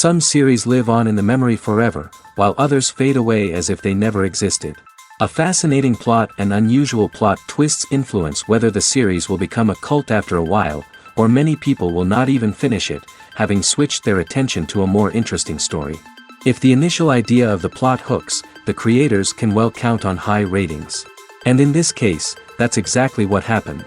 Some series live on in the memory forever, while others fade away as if they never existed. A fascinating plot and unusual plot twists influence whether the series will become a cult after a while, or many people will not even finish it, having switched their attention to a more interesting story. If the initial idea of the plot hooks, the creators can well count on high ratings. And in this case, that's exactly what happened.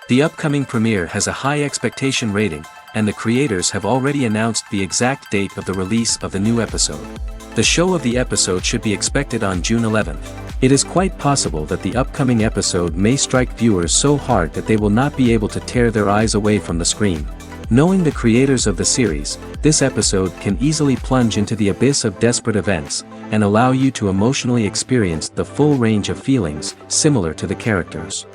The upcoming premiere has a high expectation rating, and the creators have already announced the exact date of the release of the new episode. The show of the episode should be expected on June 11th. It is quite possible that the upcoming episode may strike viewers so hard that they will not be able to tear their eyes away from the screen. Knowing the creators of the series, this episode can easily plunge into the abyss of desperate events, and allow you to emotionally experience the full range of feelings, similar to the characters.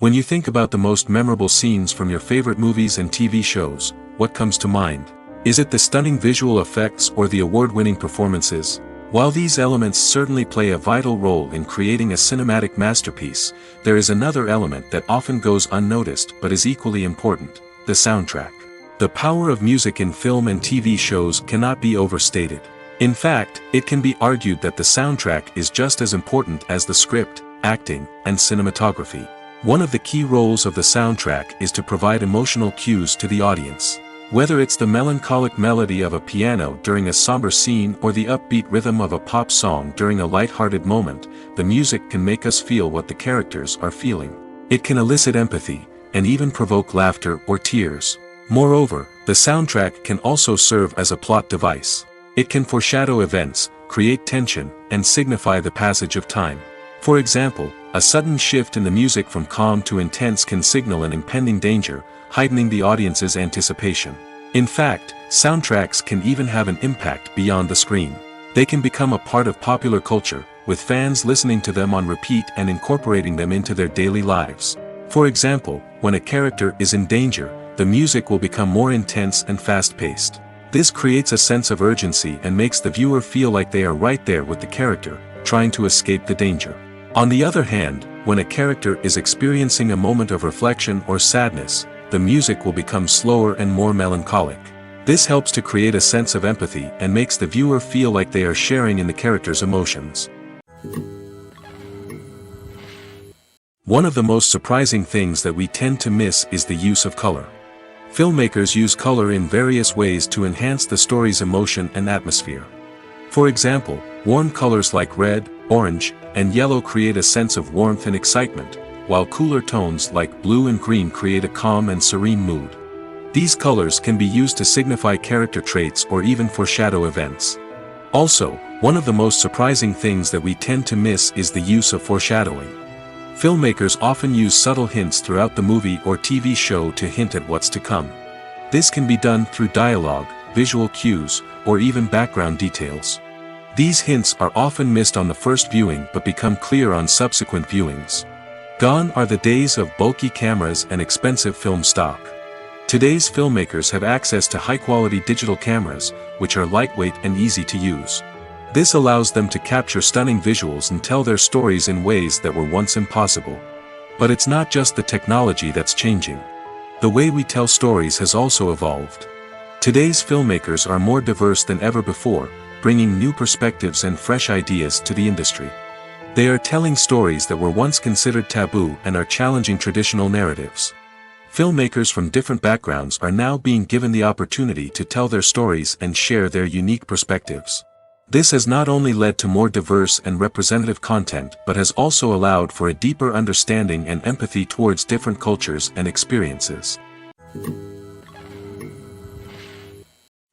When you think about the most memorable scenes from your favorite movies and TV shows, what comes to mind? Is it the stunning visual effects or the award-winning performances? While these elements certainly play a vital role in creating a cinematic masterpiece, there is another element that often goes unnoticed but is equally important: the soundtrack. The power of music in film and TV shows cannot be overstated. In fact, it can be argued that the soundtrack is just as important as the script, acting, and cinematography. One of the key roles of the soundtrack is to provide emotional cues to the audience. Whether it's the melancholic melody of a piano during a somber scene or the upbeat rhythm of a pop song during a light-hearted moment, the music can make us feel what the characters are feeling. It can elicit empathy, and even provoke laughter or tears. Moreover, the soundtrack can also serve as a plot device. It can foreshadow events, create tension, and signify the passage of time. For example, a sudden shift in the music from calm to intense can signal an impending danger, heightening the audience's anticipation. In fact, soundtracks can even have an impact beyond the screen. They can become a part of popular culture, with fans listening to them on repeat and incorporating them into their daily lives. For example, when a character is in danger, the music will become more intense and fast-paced. This creates a sense of urgency and makes the viewer feel like they are right there with the character, trying to escape the danger. On the other hand, when a character is experiencing a moment of reflection or sadness, the music will become slower and more melancholic. This helps to create a sense of empathy and makes the viewer feel like they are sharing in the character's emotions. One of the most surprising things that we tend to miss is the use of color. Filmmakers use color in various ways to enhance the story's emotion and atmosphere. For example, warm colors like red, orange, and yellow create a sense of warmth and excitement, while cooler tones like blue and green create a calm and serene mood. These colors can be used to signify character traits or even foreshadow events. Also, one of the most surprising things that we tend to miss is the use of foreshadowing. Filmmakers often use subtle hints throughout the movie or TV show to hint at what's to come. This can be done through dialogue, visual cues, or even background details. These hints are often missed on the first viewing but become clear on subsequent viewings. Gone are the days of bulky cameras and expensive film stock. Today's filmmakers have access to high-quality digital cameras, which are lightweight and easy to use. This allows them to capture stunning visuals and tell their stories in ways that were once impossible. But it's not just the technology that's changing. The way we tell stories has also evolved. Today's filmmakers are more diverse than ever before, bringing new perspectives and fresh ideas to the industry. They are telling stories that were once considered taboo and are challenging traditional narratives. Filmmakers from different backgrounds are now being given the opportunity to tell their stories and share their unique perspectives. This has not only led to more diverse and representative content but has also allowed for a deeper understanding and empathy towards different cultures and experiences.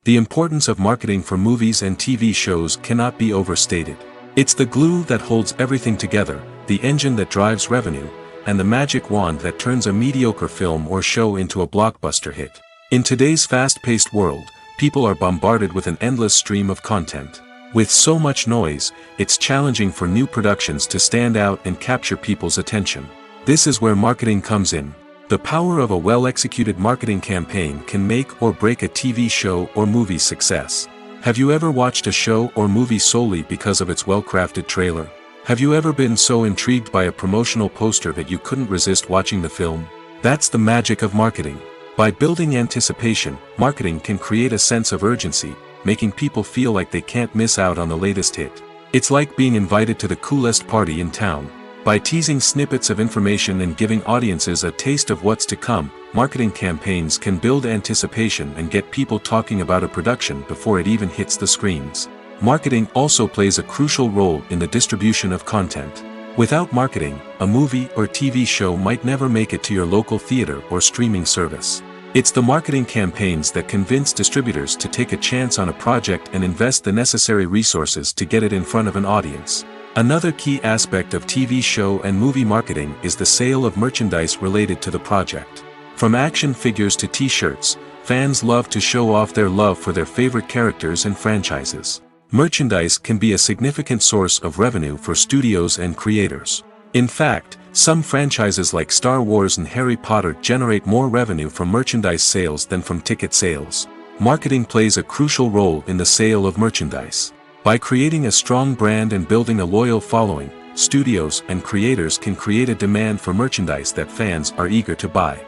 The importance of marketing for movies and TV shows cannot be overstated. It's the glue that holds everything together, the engine that drives revenue, and the magic wand that turns a mediocre film or show into a blockbuster hit. In today's fast-paced world, people are bombarded with an endless stream of content. With so much noise, it's challenging for new productions to stand out and capture people's attention. This is where marketing comes in. The power of a well-executed marketing campaign can make or break a TV show or movie's success. Have you ever watched a show or movie solely because of its well-crafted trailer? Have you ever been so intrigued by a promotional poster that you couldn't resist watching the film? That's the magic of marketing. By building anticipation, marketing can create a sense of urgency, making people feel like they can't miss out on the latest hit. It's like being invited to the coolest party in town. By teasing snippets of information and giving audiences a taste of what's to come, marketing campaigns can build anticipation and get people talking about a production before it even hits the screens. Marketing also plays a crucial role in the distribution of content. Without marketing, a movie or TV show might never make it to your local theater or streaming service. It's the marketing campaigns that convince distributors to take a chance on a project and invest the necessary resources to get it in front of an audience. Another key aspect of TV show and movie marketing is the sale of merchandise related to the project. From action figures to t-shirts, fans love to show off their love for their favorite characters and franchises. Merchandise can be a significant source of revenue for studios and creators. In fact, some franchises like Star Wars and Harry Potter generate more revenue from merchandise sales than from ticket sales. Marketing plays a crucial role in the sale of merchandise. By creating a strong brand and building a loyal following, studios and creators can create a demand for merchandise that fans are eager to buy.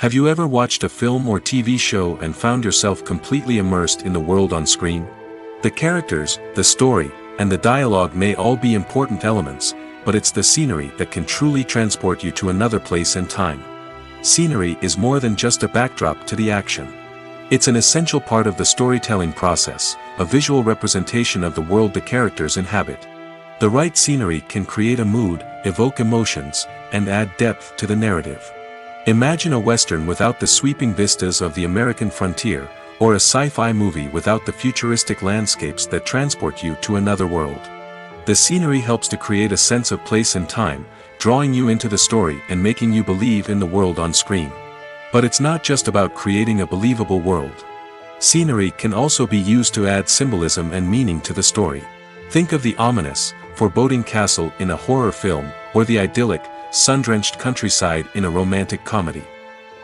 Have you ever watched a film or TV show and found yourself completely immersed in the world on screen? The characters, the story, and the dialogue may all be important elements, but it's the scenery that can truly transport you to another place and time. Scenery is more than just a backdrop to the action. It's an essential part of the storytelling process, a visual representation of the world the characters inhabit. The right scenery can create a mood, evoke emotions, and add depth to the narrative. Imagine a Western without the sweeping vistas of the American frontier, or a sci-fi movie without the futuristic landscapes that transport you to another world. The scenery helps to create a sense of place and time, drawing you into the story and making you believe in the world on screen. But it's not just about creating a believable world. Scenery can also be used to add symbolism and meaning to the story. Think of the ominous, foreboding castle in a horror film, or the idyllic, sun-drenched countryside in a romantic comedy.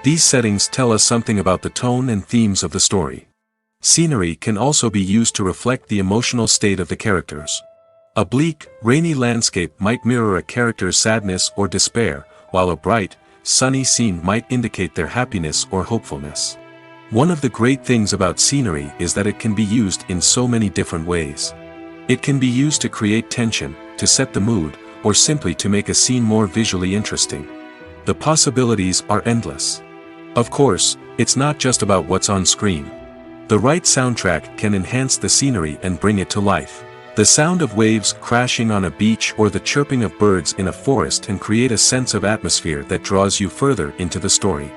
These settings tell us something about the tone and themes of the story. Scenery can also be used to reflect the emotional state of the characters. A bleak, rainy landscape might mirror a character's sadness or despair, while a bright, sunny scene might indicate their happiness or hopefulness. One of the great things about scenery is that it can be used in so many different ways. It can be used to create tension, to set the mood, or simply to make a scene more visually interesting. The possibilities are endless. Of course, it's not just about what's on screen. The right soundtrack can enhance the scenery and bring it to life. The sound of waves crashing on a beach or the chirping of birds in a forest can create a sense of atmosphere that draws you further into the story.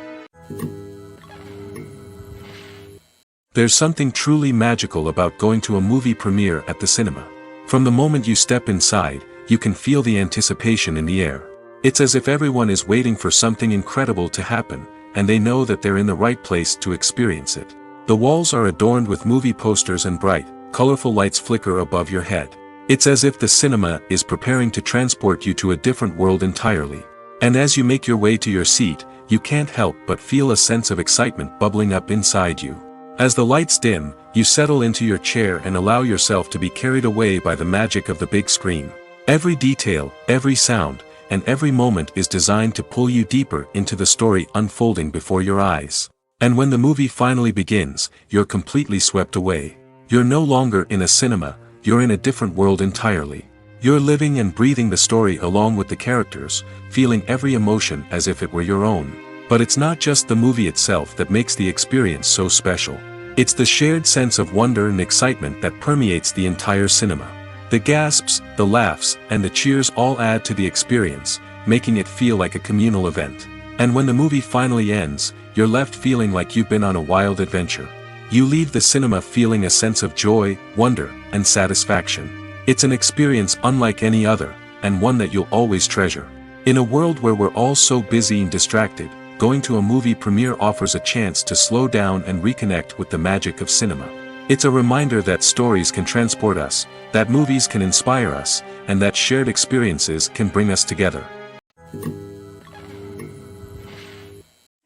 There's something truly magical about going to a movie premiere at the cinema. From the moment you step inside, you can feel the anticipation in the air. It's as if everyone is waiting for something incredible to happen, and they know that they're in the right place to experience it. The walls are adorned with movie posters and bright, colorful lights flicker above your head. It's as if the cinema is preparing to transport you to a different world entirely. And as you make your way to your seat, you can't help but feel a sense of excitement bubbling up inside you. As the lights dim, you settle into your chair and allow yourself to be carried away by the magic of the big screen. Every detail, every sound, and every moment is designed to pull you deeper into the story unfolding before your eyes. And when the movie finally begins, you're completely swept away. You're no longer in a cinema, you're in a different world entirely. You're living and breathing the story along with the characters, feeling every emotion as if it were your own. But it's not just the movie itself that makes the experience so special. It's the shared sense of wonder and excitement that permeates the entire cinema. The gasps, the laughs, and the cheers all add to the experience, making it feel like a communal event. And when the movie finally ends, you're left feeling like you've been on a wild adventure. You leave the cinema feeling a sense of joy, wonder, and satisfaction. It's an experience unlike any other, and one that you'll always treasure. In a world where we're all so busy and distracted, going to a movie premiere offers a chance to slow down and reconnect with the magic of cinema. It's a reminder that stories can transport us, that movies can inspire us, and that shared experiences can bring us together.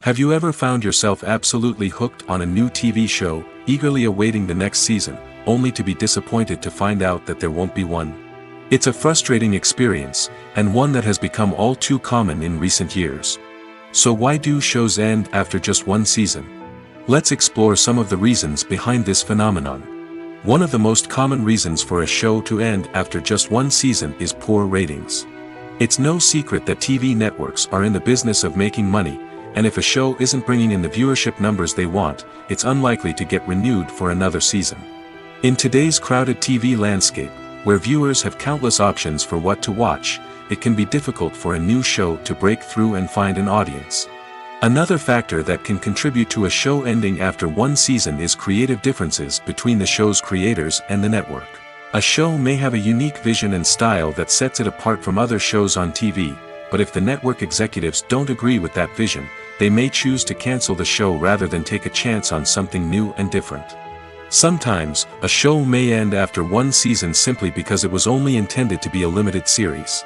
Have you ever found yourself absolutely hooked on a new TV show, eagerly awaiting the next season, only to be disappointed to find out that there won't be one? It's a frustrating experience, and one that has become all too common in recent years. So why do shows end after just one season? Let's explore some of the reasons behind this phenomenon. One of the most common reasons for a show to end after just one season is poor ratings. It's no secret that TV networks are in the business of making money, and if a show isn't bringing in the viewership numbers they want, it's unlikely to get renewed for another season. In today's crowded TV landscape, where viewers have countless options for what to watch, it can be difficult for a new show to break through and find an audience. Another factor that can contribute to a show ending after one season is creative differences between the show's creators and the network. A show may have a unique vision and style that sets it apart from other shows on TV, but if the network executives don't agree with that vision, they may choose to cancel the show rather than take a chance on something new and different. Sometimes, a show may end after one season simply because it was only intended to be a limited series.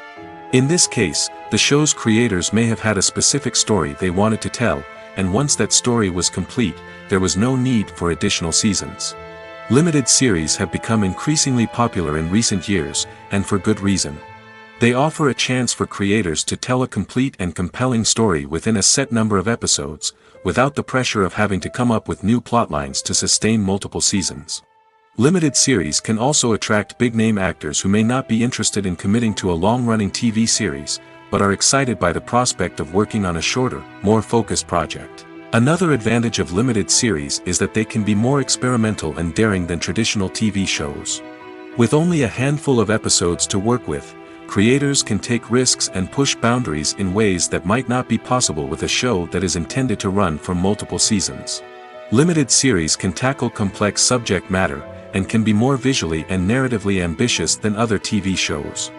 In this case, the show's creators may have had a specific story they wanted to tell, and once that story was complete, there was no need for additional seasons. Limited series have become increasingly popular in recent years, and for good reason. They offer a chance for creators to tell a complete and compelling story within a set number of episodes, without the pressure of having to come up with new plotlines to sustain multiple seasons. Limited series can also attract big-name actors who may not be interested in committing to a long-running TV series, but are excited by the prospect of working on a shorter, more focused project. Another advantage of limited series is that they can be more experimental and daring than traditional TV shows. With only a handful of episodes to work with, creators can take risks and push boundaries in ways that might not be possible with a show that is intended to run for multiple seasons. Limited series can tackle complex subject matter, and can be more visually and narratively ambitious than other TV shows.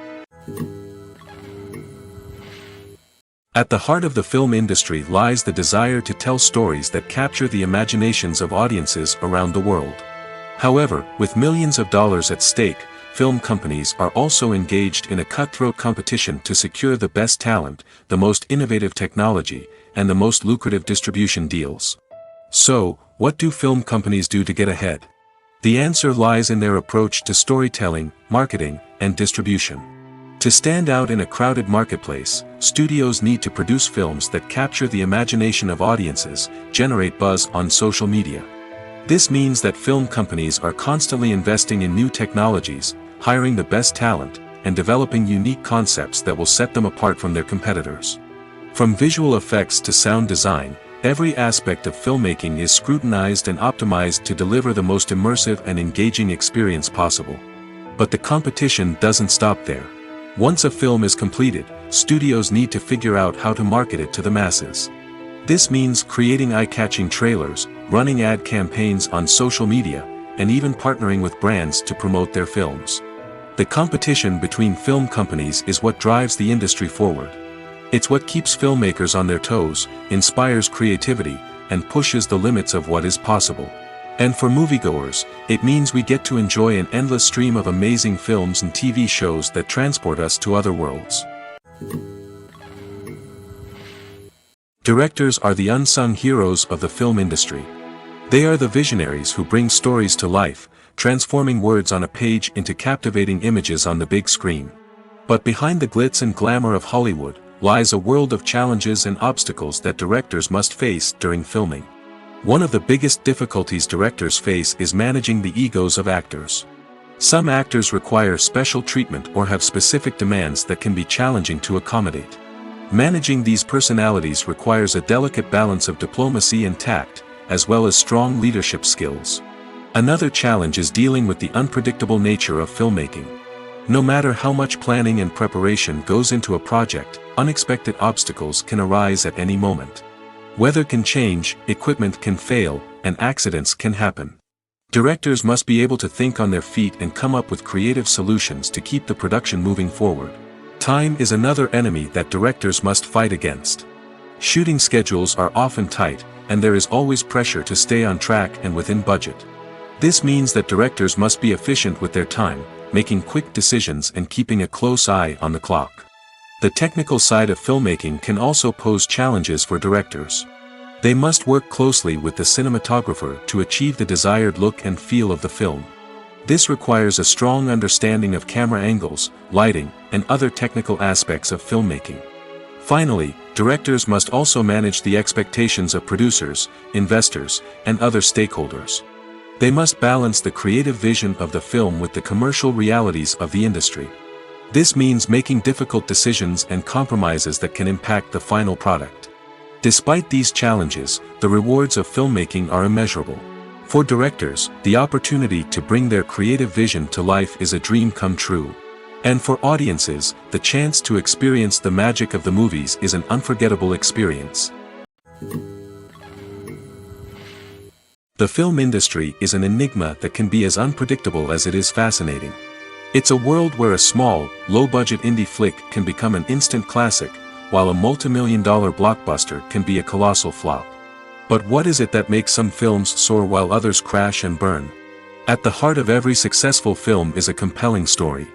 At the heart of the film industry lies the desire to tell stories that capture the imaginations of audiences around the world. However, with millions of dollars at stake, film companies are also engaged in a cutthroat competition to secure the best talent, the most innovative technology, and the most lucrative distribution deals. So, what do film companies do to get ahead? The answer lies in their approach to storytelling, marketing, and distribution. To stand out in a crowded marketplace, studios need to produce films that capture the imagination of audiences, generate buzz on social media. This means that film companies are constantly investing in new technologies, hiring the best talent, and developing unique concepts that will set them apart from their competitors. From visual effects to sound design, every aspect of filmmaking is scrutinized and optimized to deliver the most immersive and engaging experience possible. But the competition doesn't stop there. Once a film is completed, studios need to figure out how to market it to the masses. This means creating eye-catching trailers, running ad campaigns on social media, and even partnering with brands to promote their films. The competition between film companies is what drives the industry forward. It's what keeps filmmakers on their toes, inspires creativity, and pushes the limits of what is possible. And for moviegoers, it means we get to enjoy an endless stream of amazing films and TV shows that transport us to other worlds. Directors are the unsung heroes of the film industry. They are the visionaries who bring stories to life, transforming words on a page into captivating images on the big screen. But behind the glitz and glamour of Hollywood, lies a world of challenges and obstacles that directors must face during filming. One of the biggest difficulties directors face is managing the egos of actors. Some actors require special treatment or have specific demands that can be challenging to accommodate. Managing these personalities requires a delicate balance of diplomacy and tact, as well as strong leadership skills. Another challenge is dealing with the unpredictable nature of filmmaking. No matter how much planning and preparation goes into a project, unexpected obstacles can arise at any moment. Weather can change, equipment can fail, and accidents can happen. Directors must be able to think on their feet and come up with creative solutions to keep the production moving forward. Time is another enemy that directors must fight against. Shooting schedules are often tight, and there is always pressure to stay on track and within budget. This means that directors must be efficient with their time, making quick decisions and keeping a close eye on the clock. The technical side of filmmaking can also pose challenges for directors. They must work closely with the cinematographer to achieve the desired look and feel of the film. This requires a strong understanding of camera angles, lighting, and other technical aspects of filmmaking. Finally, directors must also manage the expectations of producers, investors, and other stakeholders. They must balance the creative vision of the film with the commercial realities of the industry. This means making difficult decisions and compromises that can impact the final product. Despite these challenges, the rewards of filmmaking are immeasurable. For directors, the opportunity to bring their creative vision to life is a dream come true. And for audiences, the chance to experience the magic of the movies is an unforgettable experience. The film industry is an enigma that can be as unpredictable as it is fascinating. It's a world where a small, low-budget indie flick can become an instant classic, while a multi-million-dollar blockbuster can be a colossal flop. But what is it that makes some films soar while others crash and burn? At the heart of every successful film is a compelling story.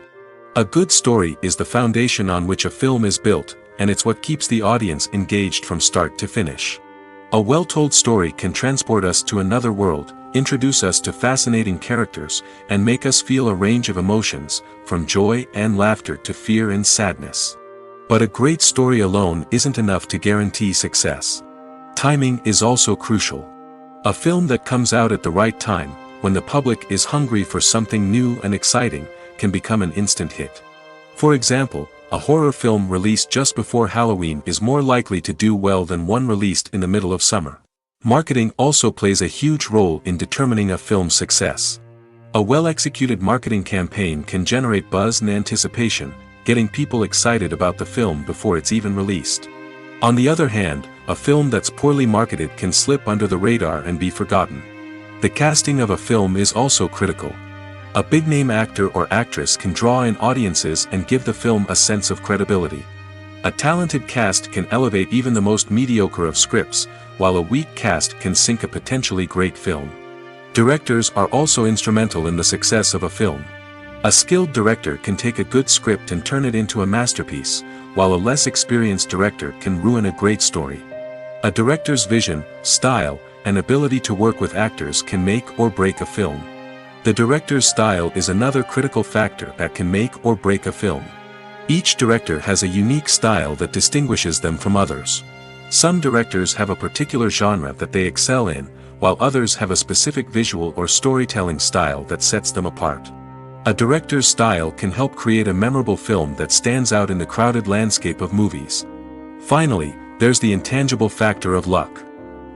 A good story is the foundation on which a film is built, and it's what keeps the audience engaged from start to finish. A well-told story can transport us to another world, introduce us to fascinating characters, and make us feel a range of emotions, from joy and laughter to fear and sadness. But a great story alone isn't enough to guarantee success. Timing is also crucial. A film that comes out at the right time, when the public is hungry for something new and exciting, can become an instant hit. For example, a horror film released just before Halloween is more likely to do well than one released in the middle of summer. Marketing also plays a huge role in determining a film's success. A well-executed marketing campaign can generate buzz and anticipation, getting people excited about the film before it's even released. On the other hand, a film that's poorly marketed can slip under the radar and be forgotten. The casting of a film is also critical. A big-name actor or actress can draw in audiences and give the film a sense of credibility. A talented cast can elevate even the most mediocre of scripts, while a weak cast can sink a potentially great film. Directors are also instrumental in the success of a film. A skilled director can take a good script and turn it into a masterpiece, while a less experienced director can ruin a great story. A director's vision, style, and ability to work with actors can make or break a film. The director's style is another critical factor that can make or break a film. Each director has a unique style that distinguishes them from others. Some directors have a particular genre that they excel in, while others have a specific visual or storytelling style that sets them apart. A director's style can help create a memorable film that stands out in the crowded landscape of movies. Finally, there's the intangible factor of luck.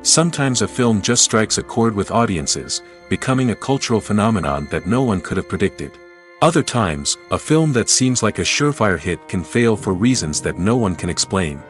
Sometimes a film just strikes a chord with audiences, becoming a cultural phenomenon that no one could have predicted. Other times, a film that seems like a surefire hit can fail for reasons that no one can explain.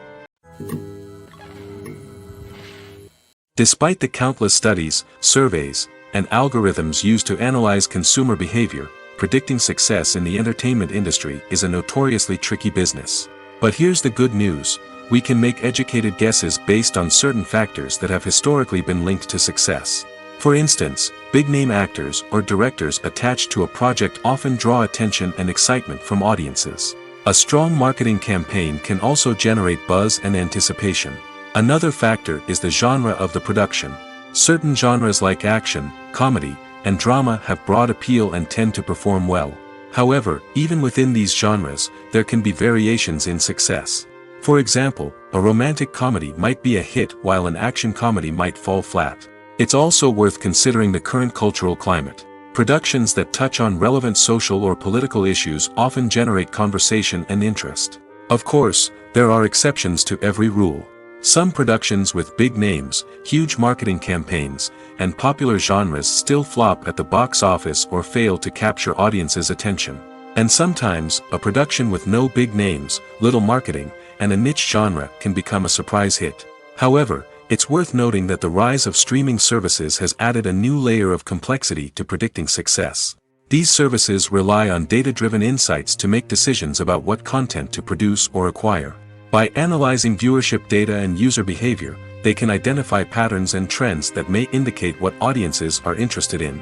Despite the countless studies, surveys, and algorithms used to analyze consumer behavior, predicting success in the entertainment industry is a notoriously tricky business. But here's the good news: we can make educated guesses based on certain factors that have historically been linked to success. For instance, big-name actors or directors attached to a project often draw attention and excitement from audiences. A strong marketing campaign can also generate buzz and anticipation. Another factor is the genre of the production. Certain genres like action, comedy, and drama have broad appeal and tend to perform well. However, even within these genres, there can be variations in success. For example, a romantic comedy might be a hit while an action comedy might fall flat. It's also worth considering the current cultural climate. Productions that touch on relevant social or political issues often generate conversation and interest. Of course, there are exceptions to every rule. Some productions with big names, huge marketing campaigns, and popular genres still flop at the box office or fail to capture audiences' attention. And sometimes, a production with no big names, little marketing, and a niche genre can become a surprise hit. However, it's worth noting that the rise of streaming services has added a new layer of complexity to predicting success. These services rely on data-driven insights to make decisions about what content to produce or acquire. By analyzing viewership data and user behavior, they can identify patterns and trends that may indicate what audiences are interested in.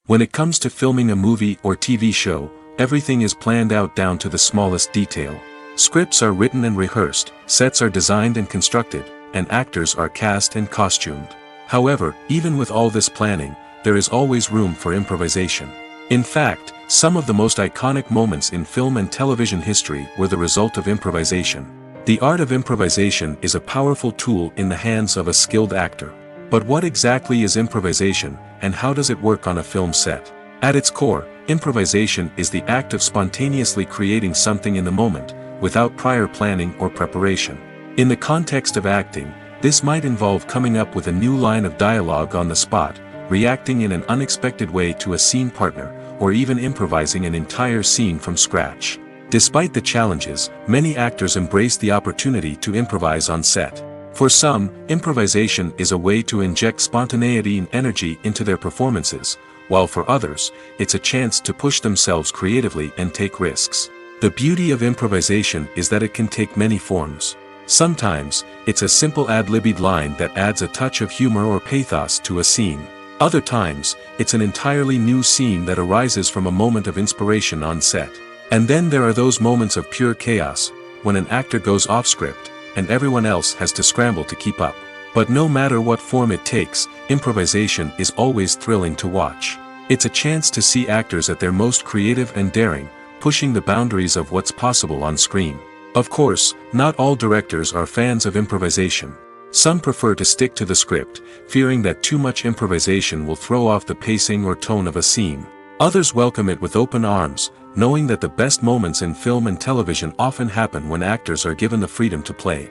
When it comes to filming a movie or TV show, everything is planned out down to the smallest detail. Scripts are written and rehearsed, sets are designed and constructed, and actors are cast and costumed. However, even with all this planning, there is always room for improvisation. In fact, some of the most iconic moments in film and television history were the result of improvisation. The art of improvisation is a powerful tool in the hands of a skilled actor. But what exactly is improvisation, and how does it work on a film set? At its core, improvisation is the act of spontaneously creating something in the moment, without prior planning or preparation. In the context of acting, this might involve coming up with a new line of dialogue on the spot, reacting in an unexpected way to a scene partner, or even improvising an entire scene from scratch. Despite the challenges, many actors embrace the opportunity to improvise on set. For some, improvisation is a way to inject spontaneity and energy into their performances, while for others, it's a chance to push themselves creatively and take risks. The beauty of improvisation is that it can take many forms. Sometimes, it's a simple ad-libbed line that adds a touch of humor or pathos to a scene. Other times, it's an entirely new scene that arises from a moment of inspiration on set. And then there are those moments of pure chaos, when an actor goes off script, and everyone else has to scramble to keep up. But no matter what form it takes, improvisation is always thrilling to watch. It's a chance to see actors at their most creative and daring, pushing the boundaries of what's possible on screen. Of course, not all directors are fans of improvisation. Some prefer to stick to the script, fearing that too much improvisation will throw off the pacing or tone of a scene. Others welcome it with open arms, knowing that the best moments in film and television often happen when actors are given the freedom to play.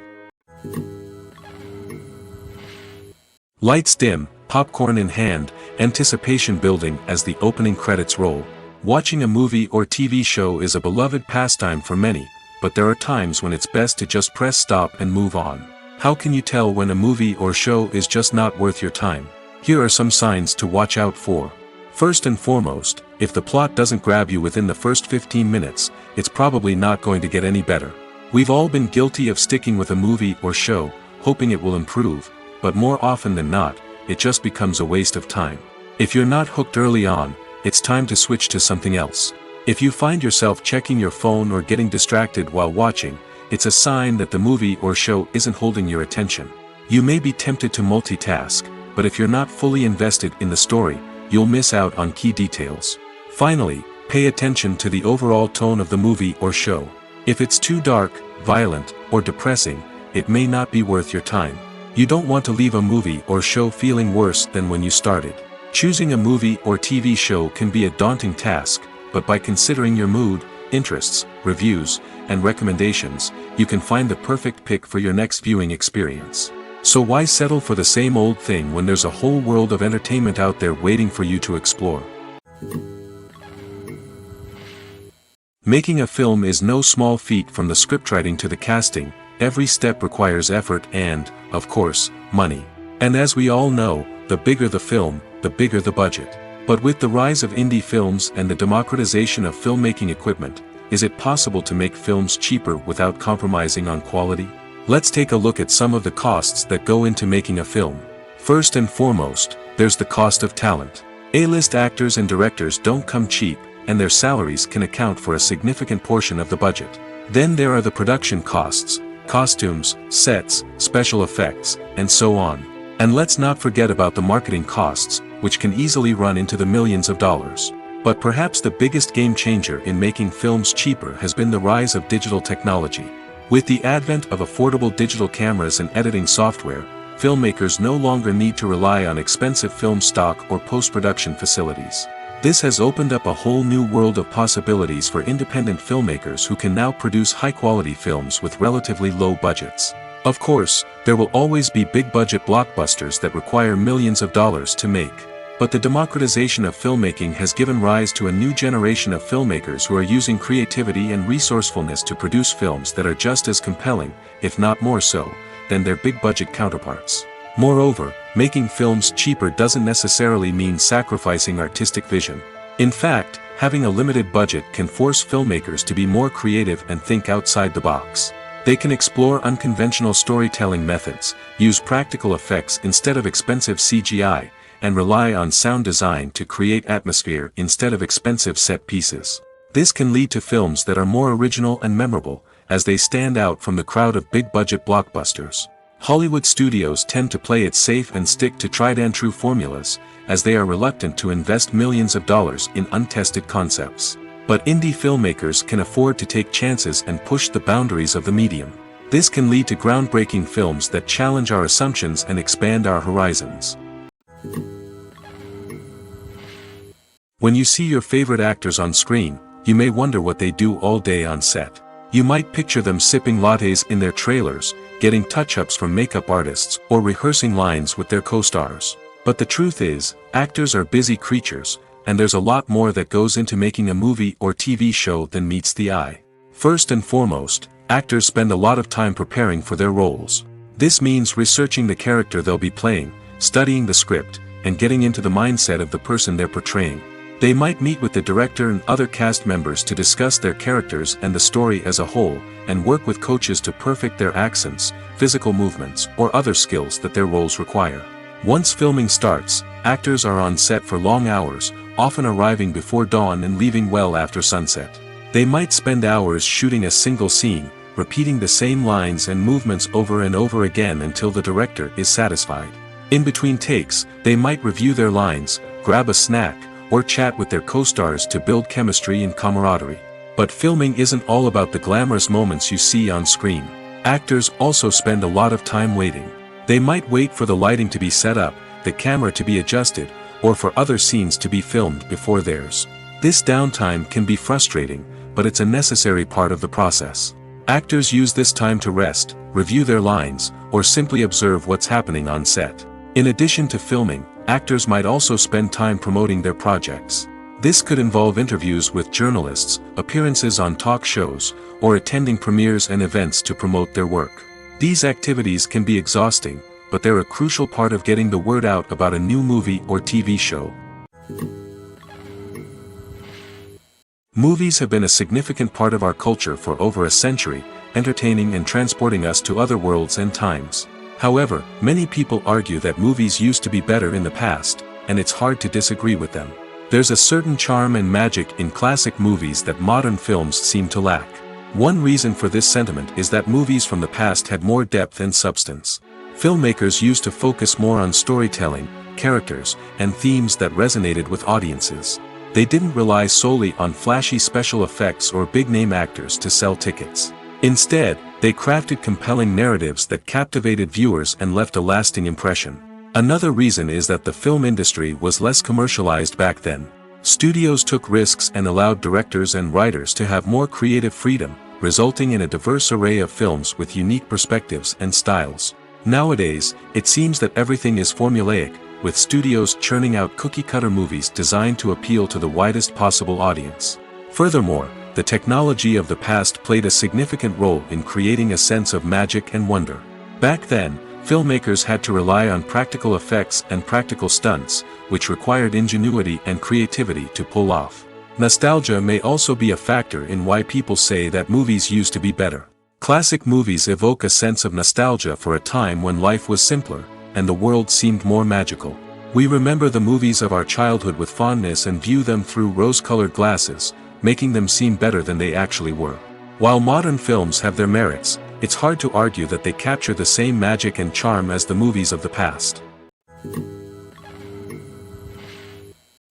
Lights dim, popcorn in hand, anticipation building as the opening credits roll. Watching a movie or TV show is a beloved pastime for many, but there are times when it's best to just press stop and move on. How can you tell when a movie or show is just not worth your time? Here are some signs to watch out for. First and foremost, if the plot doesn't grab you within the first 15 minutes, it's probably not going to get any better. We've all been guilty of sticking with a movie or show, hoping it will improve, but more often than not, it just becomes a waste of time. If you're not hooked early on, it's time to switch to something else. If you find yourself checking your phone or getting distracted while watching, it's a sign that the movie or show isn't holding your attention. You may be tempted to multitask, but if you're not fully invested in the story, you'll miss out on key details. Finally, pay attention to the overall tone of the movie or show. If it's too dark, violent, or depressing, it may not be worth your time. You don't want to leave a movie or show feeling worse than when you started. Choosing a movie or TV show can be a daunting task, but by considering your mood, interests, reviews, and recommendations, you can find the perfect pick for your next viewing experience. So why settle for the same old thing when there's a whole world of entertainment out there waiting for you to explore? Making a film is no small feat. From the scriptwriting to the casting, every step requires effort and, of course, money. And as we all know, the bigger the film, the bigger the budget. But with the rise of indie films and the democratization of filmmaking equipment, is it possible to make films cheaper without compromising on quality? Let's take a look at some of the costs that go into making a film. First and foremost, there's the cost of talent. A-list actors and directors don't come cheap, and their salaries can account for a significant portion of the budget. Then there are the production costs, costumes, sets, special effects, and so on. And let's not forget about the marketing costs, which can easily run into the millions of dollars. But perhaps the biggest game changer in making films cheaper has been the rise of digital technology. With the advent of affordable digital cameras and editing software, filmmakers no longer need to rely on expensive film stock or post-production facilities. This has opened up a whole new world of possibilities for independent filmmakers who can now produce high-quality films with relatively low budgets. Of course, there will always be big-budget blockbusters that require millions of dollars to make. But the democratization of filmmaking has given rise to a new generation of filmmakers who are using creativity and resourcefulness to produce films that are just as compelling, if not more so, than their big-budget counterparts. Moreover, making films cheaper doesn't necessarily mean sacrificing artistic vision. In fact, having a limited budget can force filmmakers to be more creative and think outside the box. They can explore unconventional storytelling methods, use practical effects instead of expensive CGI, and rely on sound design to create atmosphere instead of expensive set pieces. This can lead to films that are more original and memorable, as they stand out from the crowd of big-budget blockbusters. Hollywood studios tend to play it safe and stick to tried-and-true formulas, as they are reluctant to invest millions of dollars in untested concepts. But indie filmmakers can afford to take chances and push the boundaries of the medium. This can lead to groundbreaking films that challenge our assumptions and expand our horizons. When you see your favorite actors on screen, you may wonder what they do all day on set. You might picture them sipping lattes in their trailers, getting touch-ups from makeup artists, or rehearsing lines with their co-stars. But the truth is, actors are busy creatures, and there's a lot more that goes into making a movie or TV show than meets the eye. First and foremost, actors spend a lot of time preparing for their roles. This means researching the character they'll be playing, studying the script, and getting into the mindset of the person they're portraying. They might meet with the director and other cast members to discuss their characters and the story as a whole, and work with coaches to perfect their accents, physical movements, or other skills that their roles require. Once filming starts, actors are on set for long hours, often arriving before dawn and leaving well after sunset. They might spend hours shooting a single scene, repeating the same lines and movements over and over again until the director is satisfied. In between takes, they might review their lines, grab a snack, or chat with their co-stars to build chemistry and camaraderie. But filming isn't all about the glamorous moments you see on screen. Actors also spend a lot of time waiting. They might wait for the lighting to be set up, the camera to be adjusted, or for other scenes to be filmed before theirs. This downtime can be frustrating, but it's a necessary part of the process. Actors use this time to rest, review their lines, or simply observe what's happening on set. In addition to filming, actors might also spend time promoting their projects. This could involve interviews with journalists, appearances on talk shows, or attending premieres and events to promote their work. These activities can be exhausting, but they're a crucial part of getting the word out about a new movie or TV show. Movies have been a significant part of our culture for over a century, entertaining and transporting us to other worlds and times. However, many people argue that movies used to be better in the past, and it's hard to disagree with them. There's a certain charm and magic in classic movies that modern films seem to lack. One reason for this sentiment is that movies from the past had more depth and substance. Filmmakers used to focus more on storytelling, characters, and themes that resonated with audiences. They didn't rely solely on flashy special effects or big-name actors to sell tickets. Instead, they crafted compelling narratives that captivated viewers and left a lasting impression. Another reason is that the film industry was less commercialized back then. Studios took risks and allowed directors and writers to have more creative freedom, resulting in a diverse array of films with unique perspectives and styles. Nowadays, it seems that everything is formulaic, with studios churning out cookie-cutter movies designed to appeal to the widest possible audience. Furthermore, the technology of the past played a significant role in creating a sense of magic and wonder. Back then, filmmakers had to rely on practical effects and practical stunts, which required ingenuity and creativity to pull off. Nostalgia may also be a factor in why people say that movies used to be better. Classic movies evoke a sense of nostalgia for a time when life was simpler, and the world seemed more magical. We remember the movies of our childhood with fondness and view them through rose-colored glasses, making them seem better than they actually were. While modern films have their merits, it's hard to argue that they capture the same magic and charm as the movies of the past.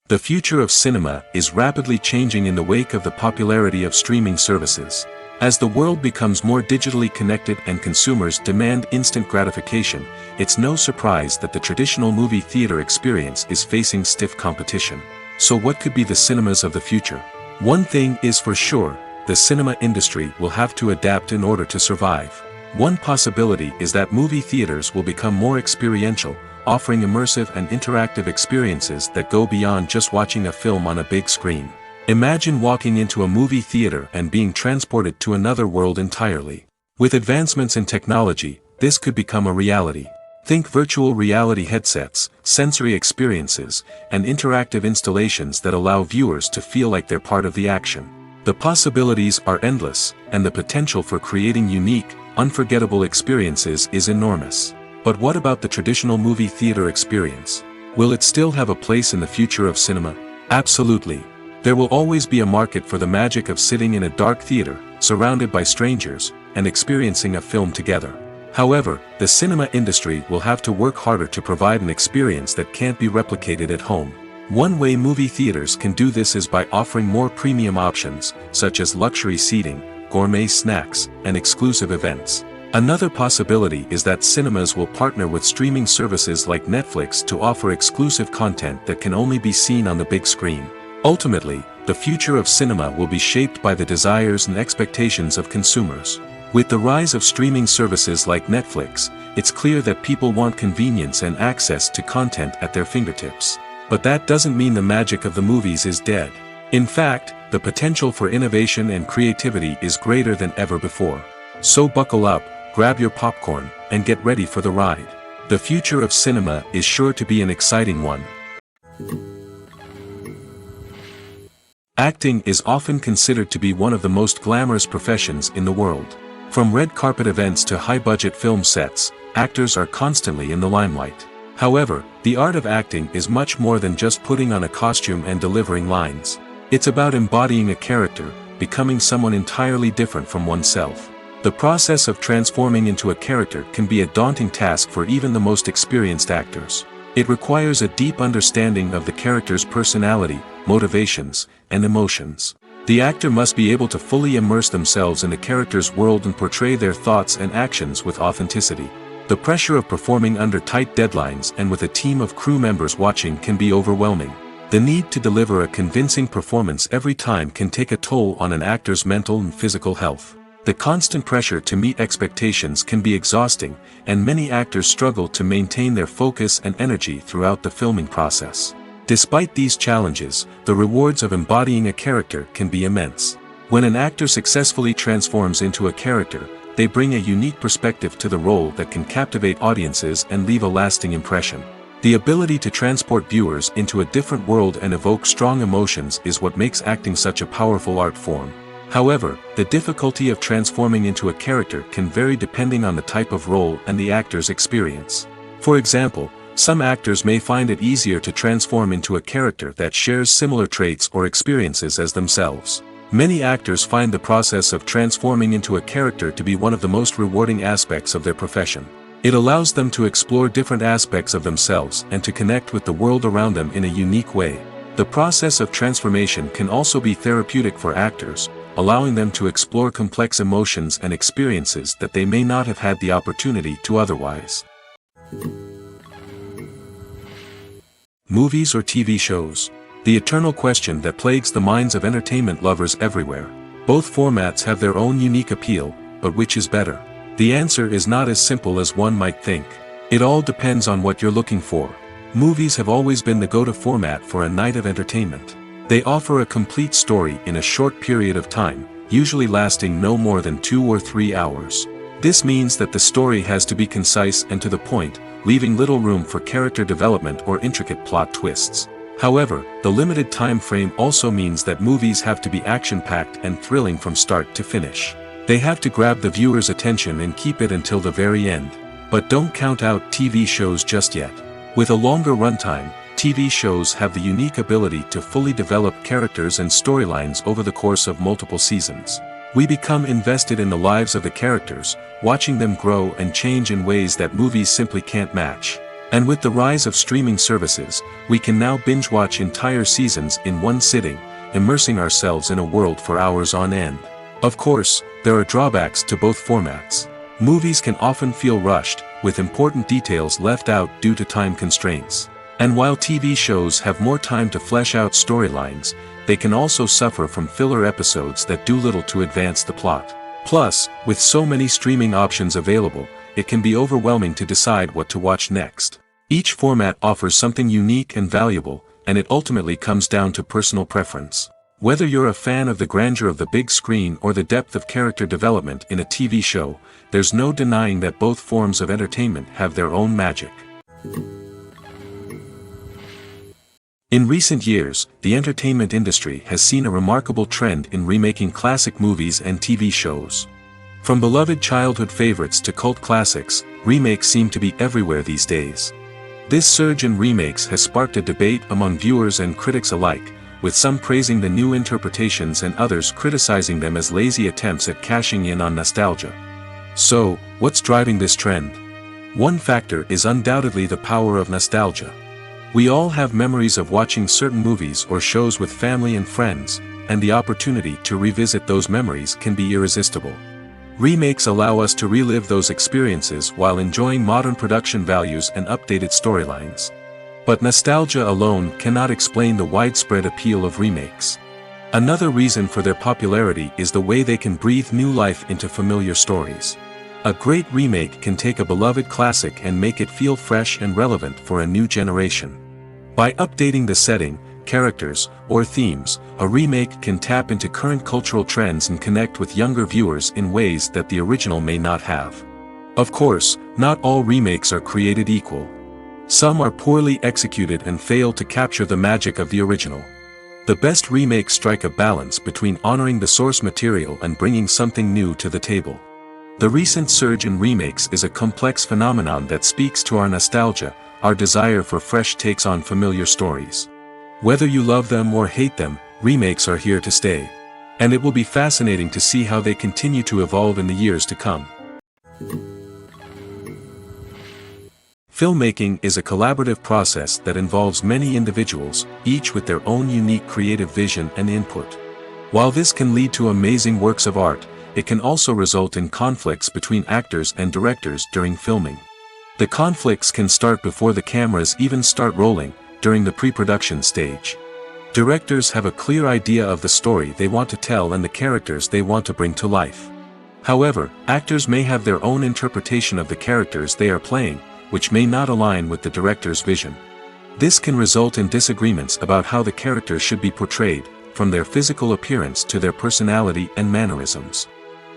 The future of cinema is rapidly changing in the wake of the popularity of streaming services. As the world becomes more digitally connected and consumers demand instant gratification, it's no surprise that the traditional movie theater experience is facing stiff competition. So what could be the cinemas of the future? One thing is for sure, the cinema industry will have to adapt in order to survive. One possibility is that movie theaters will become more experiential, offering immersive and interactive experiences that go beyond just watching a film on a big screen. Imagine walking into a movie theater and being transported to another world entirely. With advancements in technology, this could become a reality. Think virtual reality headsets, sensory experiences, and interactive installations that allow viewers to feel like they're part of the action. The possibilities are endless, and the potential for creating unique, unforgettable experiences is enormous. But what about the traditional movie theater experience? Will it still have a place in the future of cinema? Absolutely. There will always be a market for the magic of sitting in a dark theater, surrounded by strangers, and experiencing a film together. However, the cinema industry will have to work harder to provide an experience that can't be replicated at home. One way movie theaters can do this is by offering more premium options, such as luxury seating, gourmet snacks, and exclusive events. Another possibility is that cinemas will partner with streaming services like Netflix to offer exclusive content that can only be seen on the big screen. Ultimately, the future of cinema will be shaped by the desires and expectations of consumers. With the rise of streaming services like Netflix, it's clear that people want convenience and access to content at their fingertips. But that doesn't mean the magic of the movies is dead. In fact, the potential for innovation and creativity is greater than ever before. So buckle up, grab your popcorn, and get ready for the ride. The future of cinema is sure to be an exciting one. Acting is often considered to be one of the most glamorous professions in the world. From red carpet events to high-budget film sets, actors are constantly in the limelight. However, the art of acting is much more than just putting on a costume and delivering lines. It's about embodying a character, becoming someone entirely different from oneself. The process of transforming into a character can be a daunting task for even the most experienced actors. It requires a deep understanding of the character's personality, motivations, and emotions. The actor must be able to fully immerse themselves in the character's world and portray their thoughts and actions with authenticity. The pressure of performing under tight deadlines and with a team of crew members watching can be overwhelming. The need to deliver a convincing performance every time can take a toll on an actor's mental and physical health. The constant pressure to meet expectations can be exhausting, and many actors struggle to maintain their focus and energy throughout the filming process. Despite these challenges, the rewards of embodying a character can be immense. When an actor successfully transforms into a character, they bring a unique perspective to the role that can captivate audiences and leave a lasting impression. The ability to transport viewers into a different world and evoke strong emotions is what makes acting such a powerful art form. However, the difficulty of transforming into a character can vary depending on the type of role and the actor's experience. For example, some actors may find it easier to transform into a character that shares similar traits or experiences as themselves. Many actors find the process of transforming into a character to be one of the most rewarding aspects of their profession. It allows them to explore different aspects of themselves and to connect with the world around them in a unique way. The process of transformation can also be therapeutic for actors, allowing them to explore complex emotions and experiences that they may not have had the opportunity to otherwise. Movies or TV shows? The eternal question that plagues the minds of entertainment lovers everywhere. Both formats have their own unique appeal, but which is better? The answer is not as simple as one might think. It all depends on what you're looking for. Movies have always been the go-to format for a night of entertainment. They offer a complete story in a short period of time, usually lasting no more than 2 or 3 hours. This means that the story has to be concise and to the point, leaving little room for character development or intricate plot twists. However, the limited time frame also means that movies have to be action-packed and thrilling from start to finish. They have to grab the viewer's attention and keep it until the very end. But don't count out TV shows just yet. With a longer runtime, TV shows have the unique ability to fully develop characters and storylines over the course of multiple seasons. We become invested in the lives of the characters, watching them grow and change in ways that movies simply can't match. And with the rise of streaming services, we can now binge-watch entire seasons in one sitting, immersing ourselves in a world for hours on end. Of course, there are drawbacks to both formats. Movies can often feel rushed, with important details left out due to time constraints. And while TV shows have more time to flesh out storylines, they can also suffer from filler episodes that do little to advance the plot. Plus, with so many streaming options available, it can be overwhelming to decide what to watch next. Each format offers something unique and valuable, and it ultimately comes down to personal preference. Whether you're a fan of the grandeur of the big screen or the depth of character development in a TV show, there's no denying that both forms of entertainment have their own magic. In recent years, the entertainment industry has seen a remarkable trend in remaking classic movies and TV shows. From beloved childhood favorites to cult classics, remakes seem to be everywhere these days. This surge in remakes has sparked a debate among viewers and critics alike, with some praising the new interpretations and others criticizing them as lazy attempts at cashing in on nostalgia. So, what's driving this trend? One factor is undoubtedly the power of nostalgia. We all have memories of watching certain movies or shows with family and friends, and the opportunity to revisit those memories can be irresistible. Remakes allow us to relive those experiences while enjoying modern production values and updated storylines. But nostalgia alone cannot explain the widespread appeal of remakes. Another reason for their popularity is the way they can breathe new life into familiar stories. A great remake can take a beloved classic and make it feel fresh and relevant for a new generation. By updating the setting, characters, or themes, a remake can tap into current cultural trends and connect with younger viewers in ways that the original may not have. Of course, not all remakes are created equal. Some are poorly executed and fail to capture the magic of the original. The best remakes strike a balance between honoring the source material and bringing something new to the table. The recent surge in remakes is a complex phenomenon that speaks to our nostalgia, our desire for fresh takes on familiar stories. Whether you love them or hate them, remakes are here to stay. And it will be fascinating to see how they continue to evolve in the years to come. Filmmaking is a collaborative process that involves many individuals, each with their own unique creative vision and input. While this can lead to amazing works of art, it can also result in conflicts between actors and directors during filming. The conflicts can start before the cameras even start rolling, during the pre-production stage. Directors have a clear idea of the story they want to tell and the characters they want to bring to life. However, actors may have their own interpretation of the characters they are playing, which may not align with the director's vision. This can result in disagreements about how the characters should be portrayed, from their physical appearance to their personality and mannerisms.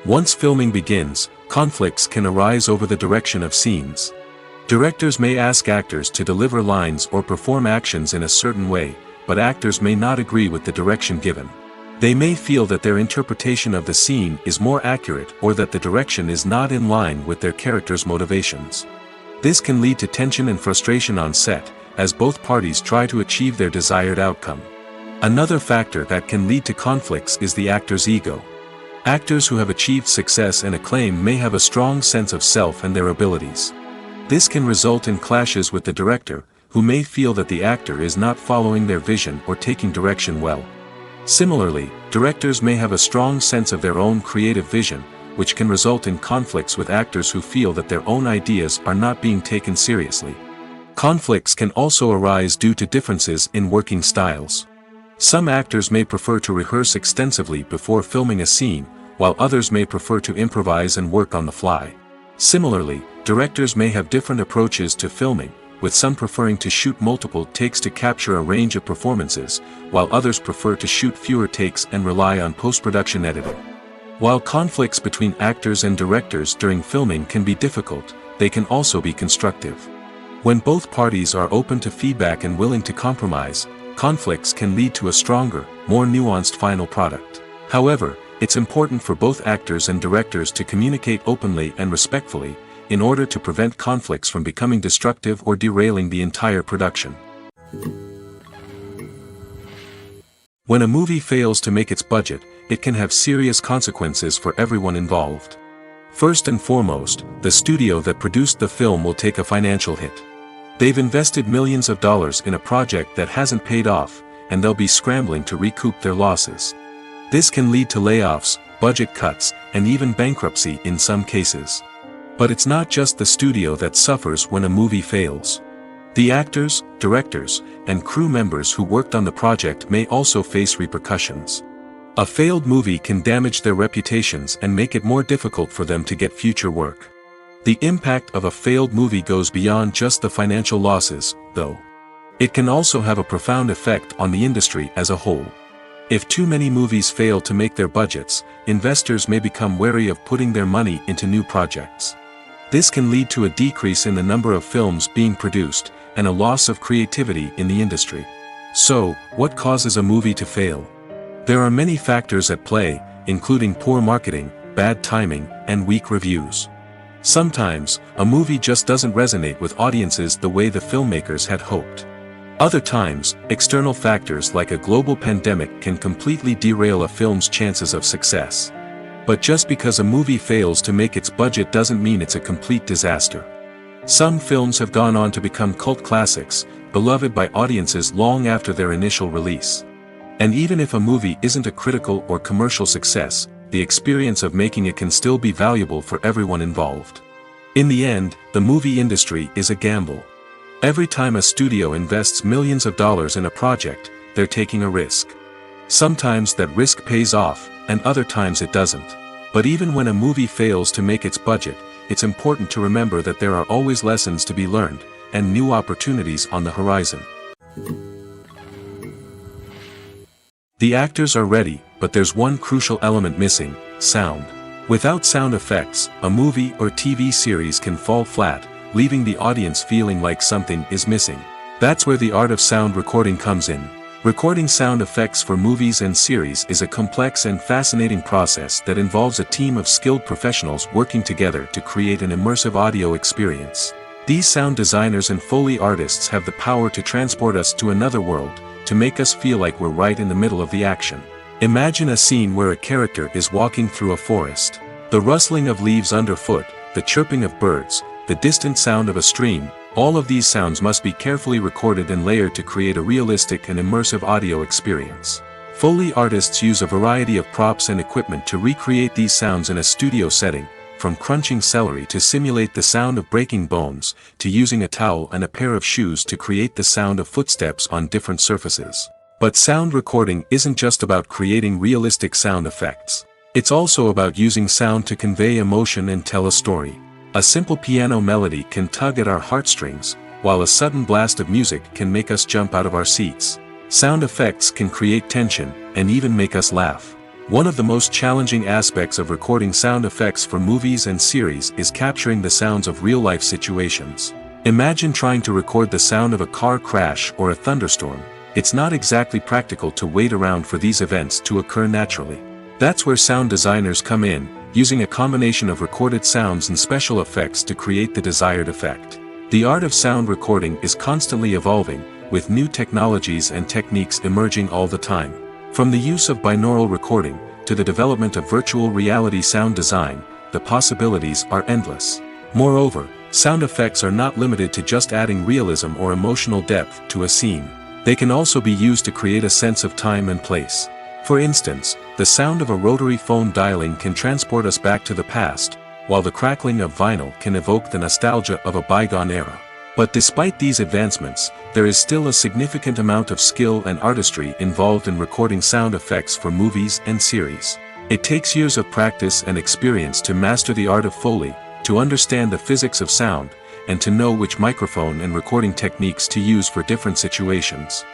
Once filming begins, conflicts can arise over the direction of scenes. Directors may ask actors to deliver lines or perform actions in a certain way, but actors may not agree with the direction given. They may feel that their interpretation of the scene is more accurate or that the direction is not in line with their character's motivations. This can lead to tension and frustration on set, as both parties try to achieve their desired outcome. Another factor that can lead to conflicts is the actor's ego. Actors who have achieved success and acclaim may have a strong sense of self and their abilities. This can result in clashes with the director, who may feel that the actor is not following their vision or taking direction well. Similarly, directors may have a strong sense of their own creative vision, which can result in conflicts with actors who feel that their own ideas are not being taken seriously. Conflicts can also arise due to differences in working styles. Some actors may prefer to rehearse extensively before filming a scene, while others may prefer to improvise and work on the fly. Similarly, directors may have different approaches to filming, with some preferring to shoot multiple takes to capture a range of performances, while others prefer to shoot fewer takes and rely on post-production editing. While conflicts between actors and directors during filming can be difficult, they can also be constructive. When both parties are open to feedback and willing to compromise, conflicts can lead to a stronger, more nuanced final product. However, it's important for both actors and directors to communicate openly and respectfully, in order to prevent conflicts from becoming destructive or derailing the entire production. When a movie fails to make its budget, it can have serious consequences for everyone involved. First and foremost, the studio that produced the film will take a financial hit. They've invested millions of dollars in a project that hasn't paid off, and they'll be scrambling to recoup their losses. This can lead to layoffs, budget cuts, and even bankruptcy in some cases. But it's not just the studio that suffers when a movie fails. The actors, directors, and crew members who worked on the project may also face repercussions. A failed movie can damage their reputations and make it more difficult for them to get future work. The impact of a failed movie goes beyond just the financial losses, though. It can also have a profound effect on the industry as a whole. If too many movies fail to make their budgets, investors may become wary of putting their money into new projects. This can lead to a decrease in the number of films being produced, and a loss of creativity in the industry. So, what causes a movie to fail? There are many factors at play, including poor marketing, bad timing, and weak reviews. Sometimes, a movie just doesn't resonate with audiences the way the filmmakers had hoped. Other times, external factors like a global pandemic can completely derail a film's chances of success. But just because a movie fails to make its budget doesn't mean it's a complete disaster. Some films have gone on to become cult classics, beloved by audiences long after their initial release. And even if a movie isn't a critical or commercial success, the experience of making it can still be valuable for everyone involved. In the end, the movie industry is a gamble. Every time a studio invests millions of dollars in a project, they're taking a risk. Sometimes that risk pays off, and other times it doesn't. But even when a movie fails to make its budget, it's important to remember that there are always lessons to be learned, and new opportunities on the horizon. The actors are ready, but there's one crucial element missing: sound. Without sound effects, a movie or TV series can fall flat, leaving the audience feeling like something is missing. That's where the art of sound recording comes in. Recording sound effects for movies and series is a complex and fascinating process that involves a team of skilled professionals working together to create an immersive audio experience. These sound designers and Foley artists have the power to transport us to another world, to make us feel like we're right in the middle of the action. Imagine a scene where a character is walking through a forest. The rustling of leaves underfoot, the chirping of birds, the distant sound of a stream, all of these sounds must be carefully recorded and layered to create a realistic and immersive audio experience. Foley artists use a variety of props and equipment to recreate these sounds in a studio setting, from crunching celery to simulate the sound of breaking bones, to using a towel and a pair of shoes to create the sound of footsteps on different surfaces. But sound recording isn't just about creating realistic sound effects. It's also about using sound to convey emotion and tell a story. A simple piano melody can tug at our heartstrings, while a sudden blast of music can make us jump out of our seats. Sound effects can create tension, and even make us laugh. One of the most challenging aspects of recording sound effects for movies and series is capturing the sounds of real-life situations. Imagine trying to record the sound of a car crash or a thunderstorm. It's not exactly practical to wait around for these events to occur naturally. That's where sound designers come in, using a combination of recorded sounds and special effects to create the desired effect. The art of sound recording is constantly evolving, with new technologies and techniques emerging all the time. From the use of binaural recording, to the development of virtual reality sound design, the possibilities are endless. Moreover, sound effects are not limited to just adding realism or emotional depth to a scene. They can also be used to create a sense of time and place. For instance, the sound of a rotary phone dialing can transport us back to the past, while the crackling of vinyl can evoke the nostalgia of a bygone era. But despite these advancements, there is still a significant amount of skill and artistry involved in recording sound effects for movies and series. It takes years of practice and experience to master the art of Foley, to understand the physics of sound, and to know which microphone and recording techniques to use for different situations.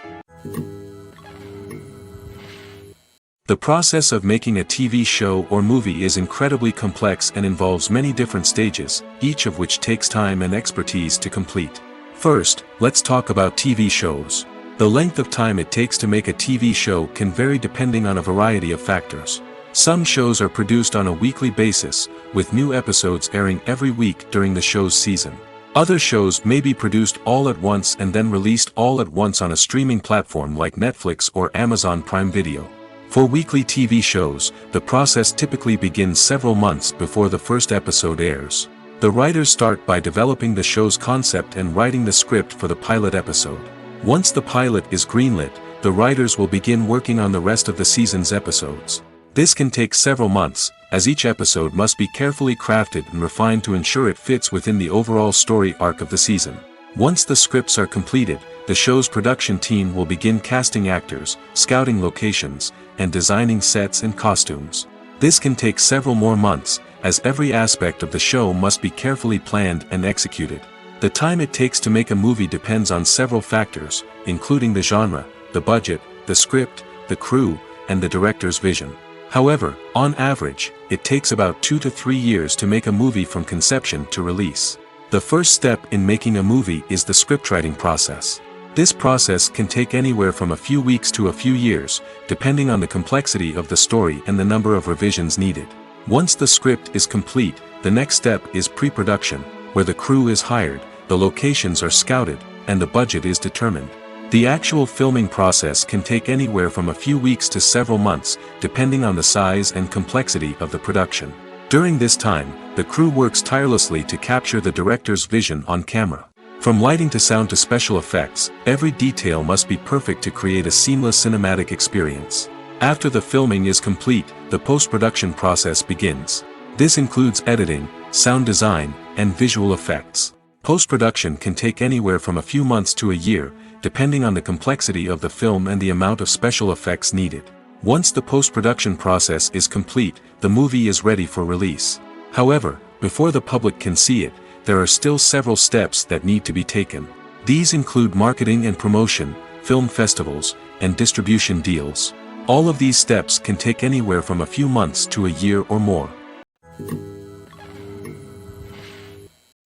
The process of making a TV show or movie is incredibly complex and involves many different stages, each of which takes time and expertise to complete. First, let's talk about TV shows. The length of time it takes to make a TV show can vary depending on a variety of factors. Some shows are produced on a weekly basis, with new episodes airing every week during the show's season. Other shows may be produced all at once and then released all at once on a streaming platform like Netflix or Amazon Prime Video. For weekly TV shows, the process typically begins several months before the first episode airs. The writers start by developing the show's concept and writing the script for the pilot episode. Once the pilot is greenlit, the writers will begin working on the rest of the season's episodes. This can take several months, as each episode must be carefully crafted and refined to ensure it fits within the overall story arc of the season. Once the scripts are completed, the show's production team will begin casting actors, scouting locations, and designing sets and costumes. This can take several more months, as every aspect of the show must be carefully planned and executed. The time it takes to make a movie depends on several factors, including the genre, the budget, the script, the crew, and the director's vision. However, on average, it takes about 2 to 3 years to make a movie from conception to release. The first step in making a movie is the scriptwriting process. This process can take anywhere from a few weeks to a few years, depending on the complexity of the story and the number of revisions needed. Once the script is complete, the next step is pre-production, where the crew is hired, the locations are scouted, and the budget is determined. The actual filming process can take anywhere from a few weeks to several months, depending on the size and complexity of the production. During this time, the crew works tirelessly to capture the director's vision on camera. From lighting to sound to special effects, every detail must be perfect to create a seamless cinematic experience. After the filming is complete, the post-production process begins. This includes editing, sound design, and visual effects. Post-production can take anywhere from a few months to a year, depending on the complexity of the film and the amount of special effects needed. Once the post-production process is complete, the movie is ready for release. However, before the public can see it, there are still several steps that need to be taken. These include marketing and promotion, film festivals, and distribution deals. All of these steps can take anywhere from a few months to a year or more.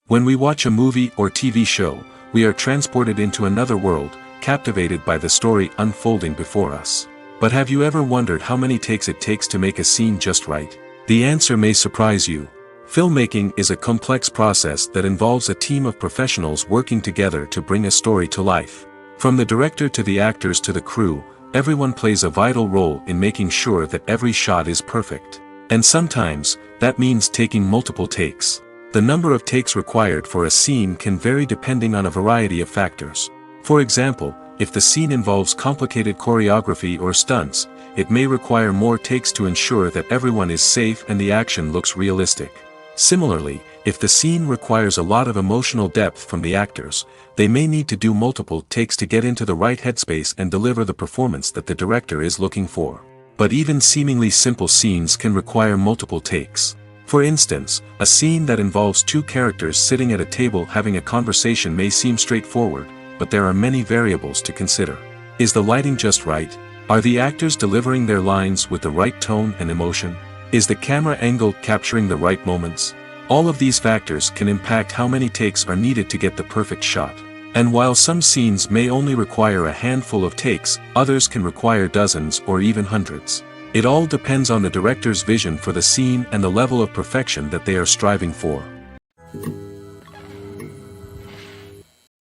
When we watch a movie or TV show, we are transported into another world, captivated by the story unfolding before us. But have you ever wondered how many takes it takes to make a scene just right? The answer may surprise you. Filmmaking is a complex process that involves a team of professionals working together to bring a story to life. From the director to the actors to the crew, everyone plays a vital role in making sure that every shot is perfect. And sometimes, that means taking multiple takes. The number of takes required for a scene can vary depending on a variety of factors. For example, if the scene involves complicated choreography or stunts, it may require more takes to ensure that everyone is safe and the action looks realistic. Similarly, if the scene requires a lot of emotional depth from the actors, they may need to do multiple takes to get into the right headspace and deliver the performance that the director is looking for. But even seemingly simple scenes can require multiple takes. For instance, a scene that involves two characters sitting at a table having a conversation may seem straightforward, but there are many variables to consider. Is the lighting just right? Are the actors delivering their lines with the right tone and emotion? Is the camera angle capturing the right moments? All of these factors can impact how many takes are needed to get the perfect shot. And while some scenes may only require a handful of takes, others can require dozens or even hundreds. It all depends on the director's vision for the scene and the level of perfection that they are striving for.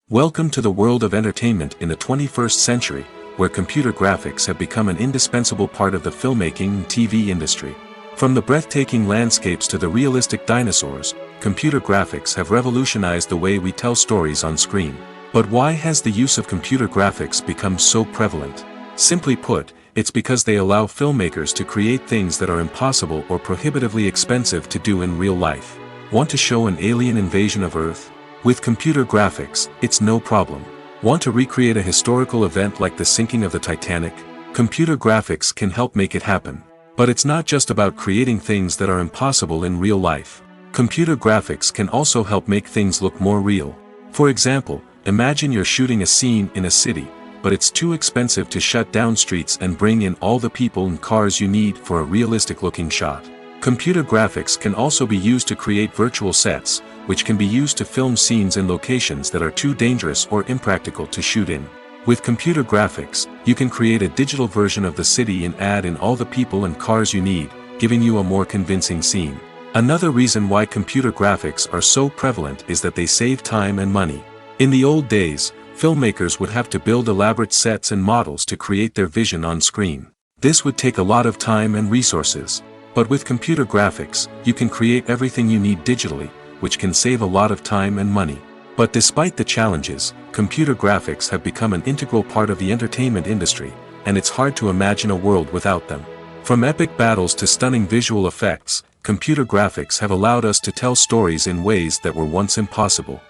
Welcome to the world of entertainment in the 21st century, where computer graphics have become an indispensable part of the filmmaking and TV industry. From the breathtaking landscapes to the realistic dinosaurs, computer graphics have revolutionized the way we tell stories on screen. But why has the use of computer graphics become so prevalent? Simply put, it's because they allow filmmakers to create things that are impossible or prohibitively expensive to do in real life. Want to show an alien invasion of Earth? With computer graphics, it's no problem. Want to recreate a historical event like the sinking of the Titanic? Computer graphics can help make it happen. But it's not just about creating things that are impossible in real life. Computer graphics can also help make things look more real. For example, imagine you're shooting a scene in a city, but it's too expensive to shut down streets and bring in all the people and cars you need for a realistic-looking shot. Computer graphics can also be used to create virtual sets, which can be used to film scenes in locations that are too dangerous or impractical to shoot in. With computer graphics, you can create a digital version of the city and add in all the people and cars you need, giving you a more convincing scene. Another reason why computer graphics are so prevalent is that they save time and money. In the old days, filmmakers would have to build elaborate sets and models to create their vision on screen. This would take a lot of time and resources. But with computer graphics, you can create everything you need digitally, which can save a lot of time and money. But despite the challenges, computer graphics have become an integral part of the entertainment industry, and it's hard to imagine a world without them. From epic battles to stunning visual effects, computer graphics have allowed us to tell stories in ways that were once impossible.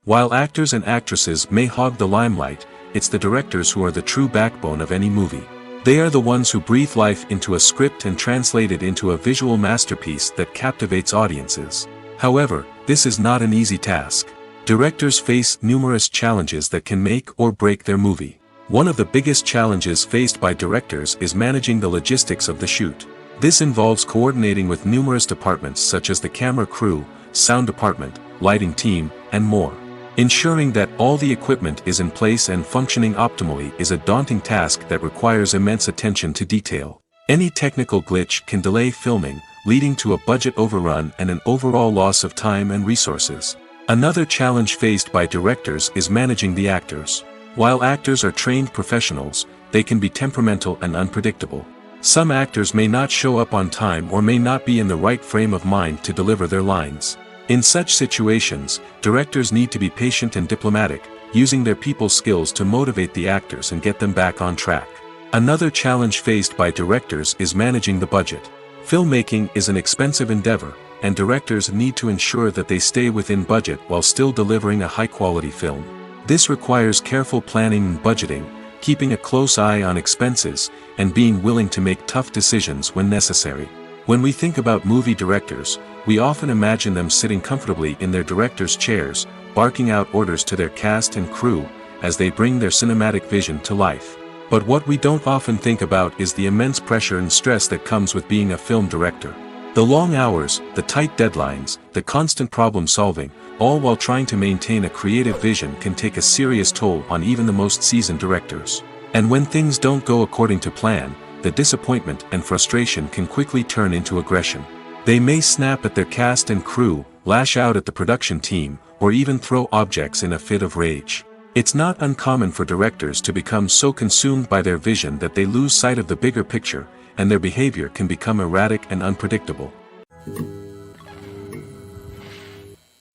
While actors and actresses may hog the limelight, it's the directors who are the true backbone of any movie. They are the ones who breathe life into a script and translate it into a visual masterpiece that captivates audiences. However, this is not an easy task. Directors face numerous challenges that can make or break their movie. One of the biggest challenges faced by directors is managing the logistics of the shoot. This involves coordinating with numerous departments such as the camera crew, sound department, lighting team, and more. Ensuring that all the equipment is in place and functioning optimally is a daunting task that requires immense attention to detail. Any technical glitch can delay filming, leading to a budget overrun and an overall loss of time and resources. Another challenge faced by directors is managing the actors. While actors are trained professionals, they can be temperamental and unpredictable. Some actors may not show up on time or may not be in the right frame of mind to deliver their lines. In such situations, directors need to be patient and diplomatic, using their people skills to motivate the actors and get them back on track. Another challenge faced by directors is managing the budget. Filmmaking is an expensive endeavor, and directors need to ensure that they stay within budget while still delivering a high-quality film. This requires careful planning and budgeting, keeping a close eye on expenses, and being willing to make tough decisions when necessary. When we think about movie directors, we often imagine them sitting comfortably in their director's chairs, barking out orders to their cast and crew, as they bring their cinematic vision to life. But what we don't often think about is the immense pressure and stress that comes with being a film director. The long hours, the tight deadlines, the constant problem solving, all while trying to maintain a creative vision can take a serious toll on even the most seasoned directors. And when things don't go according to plan, the disappointment and frustration can quickly turn into aggression. They may snap at their cast and crew, lash out at the production team, or even throw objects in a fit of rage. It's not uncommon for directors to become so consumed by their vision that they lose sight of the bigger picture, and their behavior can become erratic and unpredictable.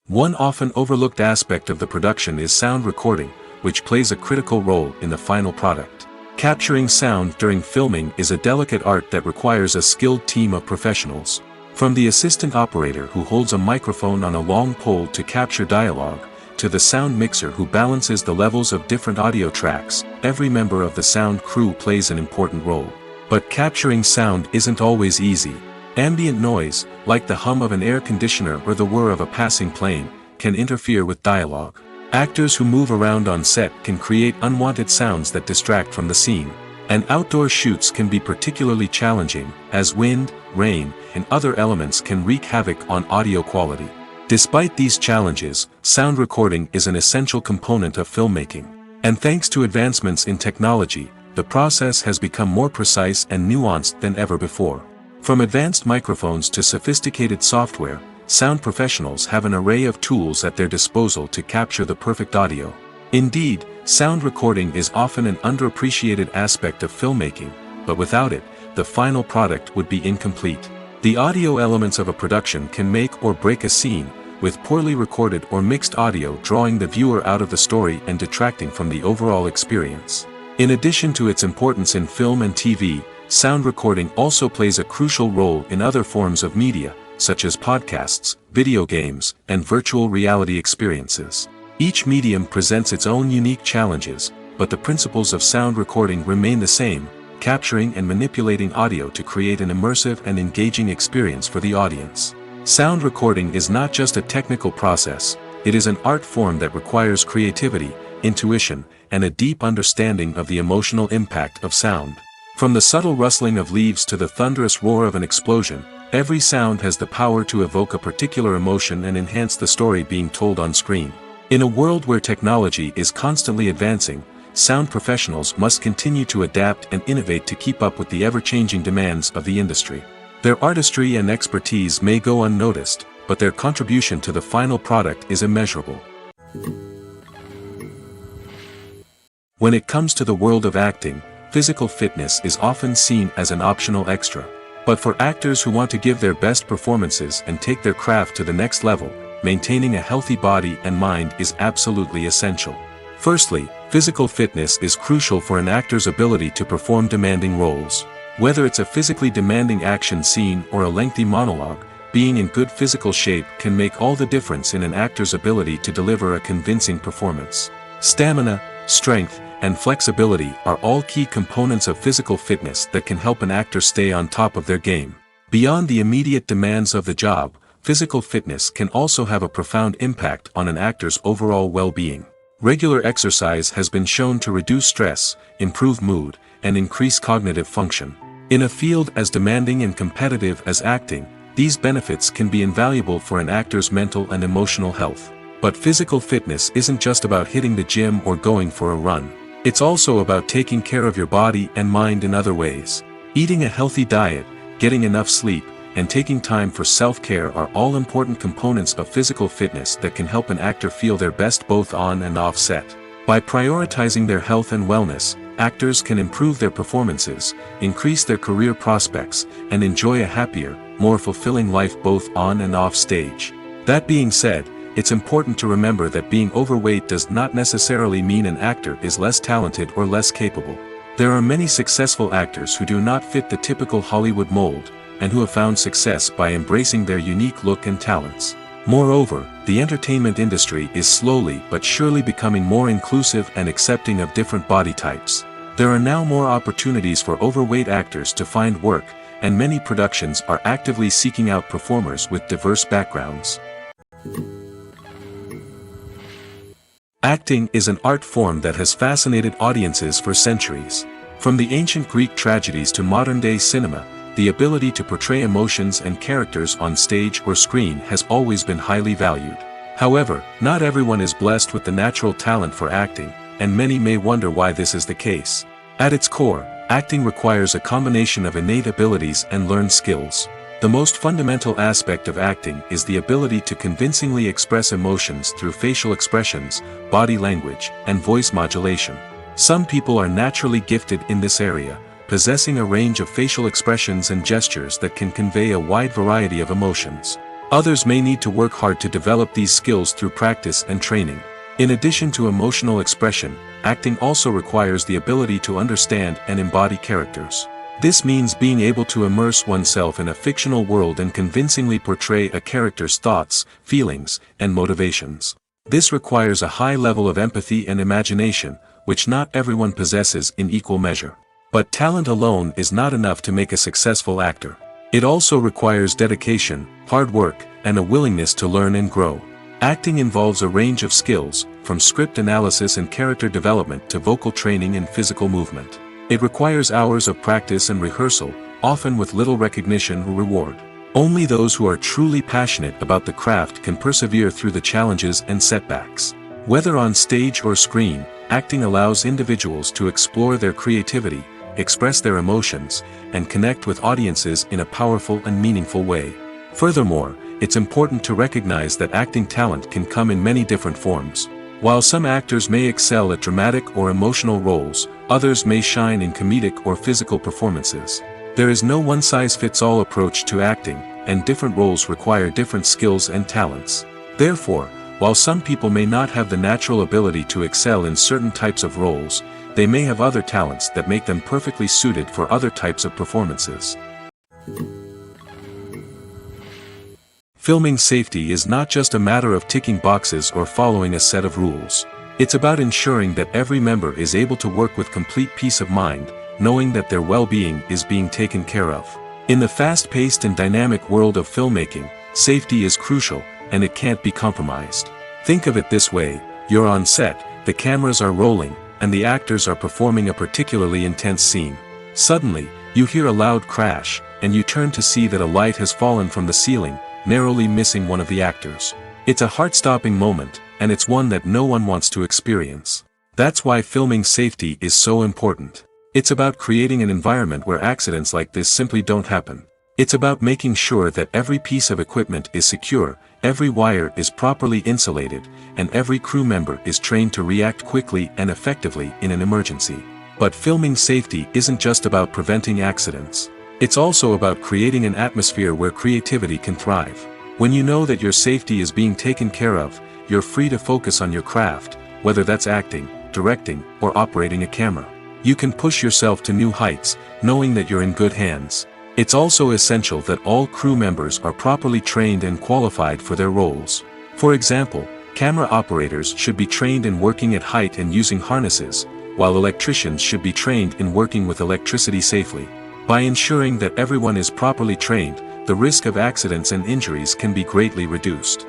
One often overlooked aspect of the production is sound recording, which plays a critical role in the final product. Capturing sound during filming is a delicate art that requires a skilled team of professionals. From the assistant operator who holds a microphone on a long pole to capture dialogue, to the sound mixer who balances the levels of different audio tracks, every member of the sound crew plays an important role. But capturing sound isn't always easy. Ambient noise, like the hum of an air conditioner or the whir of a passing plane, can interfere with dialogue. Actors who move around on set can create unwanted sounds that distract from the scene. And outdoor shoots can be particularly challenging, as wind, rain, and other elements can wreak havoc on audio quality. Despite these challenges, sound recording is an essential component of filmmaking. And thanks to advancements in technology, the process has become more precise and nuanced than ever before. From advanced microphones to sophisticated software, sound professionals have an array of tools at their disposal to capture the perfect audio. Indeed, sound recording is often an underappreciated aspect of filmmaking, but without it, the final product would be incomplete. The audio elements of a production can make or break a scene, with poorly recorded or mixed audio drawing the viewer out of the story and detracting from the overall experience. In addition to its importance in film and TV, sound recording also plays a crucial role in other forms of media, such as podcasts, video games, and virtual reality experiences. Each medium presents its own unique challenges, but the principles of sound recording remain the same, capturing and manipulating audio to create an immersive and engaging experience for the audience. Sound recording is not just a technical process, it is an art form that requires creativity, intuition, and a deep understanding of the emotional impact of sound. From the subtle rustling of leaves to the thunderous roar of an explosion, every sound has the power to evoke a particular emotion and enhance the story being told on screen. In a world where technology is constantly advancing, sound professionals must continue to adapt and innovate to keep up with the ever-changing demands of the industry. Their artistry and expertise may go unnoticed, but their contribution to the final product is immeasurable. When it comes to the world of acting, physical fitness is often seen as an optional extra. But for actors who want to give their best performances and take their craft to the next level, maintaining a healthy body and mind is absolutely essential. Firstly, physical fitness is crucial for an actor's ability to perform demanding roles. Whether it's a physically demanding action scene or a lengthy monologue, being in good physical shape can make all the difference in an actor's ability to deliver a convincing performance. Stamina, strength, and flexibility are all key components of physical fitness that can help an actor stay on top of their game. Beyond the immediate demands of the job, physical fitness can also have a profound impact on an actor's overall well-being. Regular exercise has been shown to reduce stress, improve mood, and increase cognitive function. In a field as demanding and competitive as acting, these benefits can be invaluable for an actor's mental and emotional health. But physical fitness isn't just about hitting the gym or going for a run. It's also about taking care of your body and mind in other ways. Eating a healthy diet, getting enough sleep, and taking time for self-care are all important components of physical fitness that can help an actor feel their best both on and off set. By prioritizing their health and wellness, actors can improve their performances, increase their career prospects, and enjoy a happier, more fulfilling life both on and off stage. That being said, it's important to remember that being overweight does not necessarily mean an actor is less talented or less capable. There are many successful actors who do not fit the typical Hollywood mold, and who have found success by embracing their unique look and talents. Moreover, the entertainment industry is slowly but surely becoming more inclusive and accepting of different body types. There are now more opportunities for overweight actors to find work, and many productions are actively seeking out performers with diverse backgrounds. Acting is an art form that has fascinated audiences for centuries. From the ancient Greek tragedies to modern-day cinema, the ability to portray emotions and characters on stage or screen has always been highly valued. However, not everyone is blessed with the natural talent for acting, and many may wonder why this is the case. At its core, acting requires a combination of innate abilities and learned skills. The most fundamental aspect of acting is the ability to convincingly express emotions through facial expressions, body language, and voice modulation. Some people are naturally gifted in this area, possessing a range of facial expressions and gestures that can convey a wide variety of emotions. Others may need to work hard to develop these skills through practice and training. In addition to emotional expression, acting also requires the ability to understand and embody characters. This means being able to immerse oneself in a fictional world and convincingly portray a character's thoughts, feelings, and motivations. This requires a high level of empathy and imagination, which not everyone possesses in equal measure. But talent alone is not enough to make a successful actor. It also requires dedication, hard work, and a willingness to learn and grow. Acting involves a range of skills, from script analysis and character development to vocal training and physical movement. It requires hours of practice and rehearsal, often with little recognition or reward. Only those who are truly passionate about the craft can persevere through the challenges and setbacks. Whether on stage or screen, acting allows individuals to explore their creativity, express their emotions, and connect with audiences in a powerful and meaningful way. Furthermore, it's important to recognize that acting talent can come in many different forms. While some actors may excel at dramatic or emotional roles, others may shine in comedic or physical performances. There is no one-size-fits-all approach to acting, and different roles require different skills and talents. Therefore, while some people may not have the natural ability to excel in certain types of roles, they may have other talents that make them perfectly suited for other types of performances. Filming safety is not just a matter of ticking boxes or following a set of rules. It's about ensuring that every member is able to work with complete peace of mind, knowing that their well-being is being taken care of. In the fast-paced and dynamic world of filmmaking, safety is crucial, and it can't be compromised. Think of it this way: you're on set, the cameras are rolling, and the actors are performing a particularly intense scene. Suddenly, you hear a loud crash, and you turn to see that a light has fallen from the ceiling, narrowly missing one of the actors. It's a heart-stopping moment, and it's one that no one wants to experience. That's why filming safety is so important. It's about creating an environment where accidents like this simply don't happen. It's about making sure that every piece of equipment is secure, every wire is properly insulated, and every crew member is trained to react quickly and effectively in an emergency. But filming safety isn't just about preventing accidents. It's also about creating an atmosphere where creativity can thrive. When you know that your safety is being taken care of, you're free to focus on your craft, whether that's acting, directing, or operating a camera. You can push yourself to new heights, knowing that you're in good hands. It's also essential that all crew members are properly trained and qualified for their roles. For example, camera operators should be trained in working at height and using harnesses, while electricians should be trained in working with electricity safely. By ensuring that everyone is properly trained, the risk of accidents and injuries can be greatly reduced.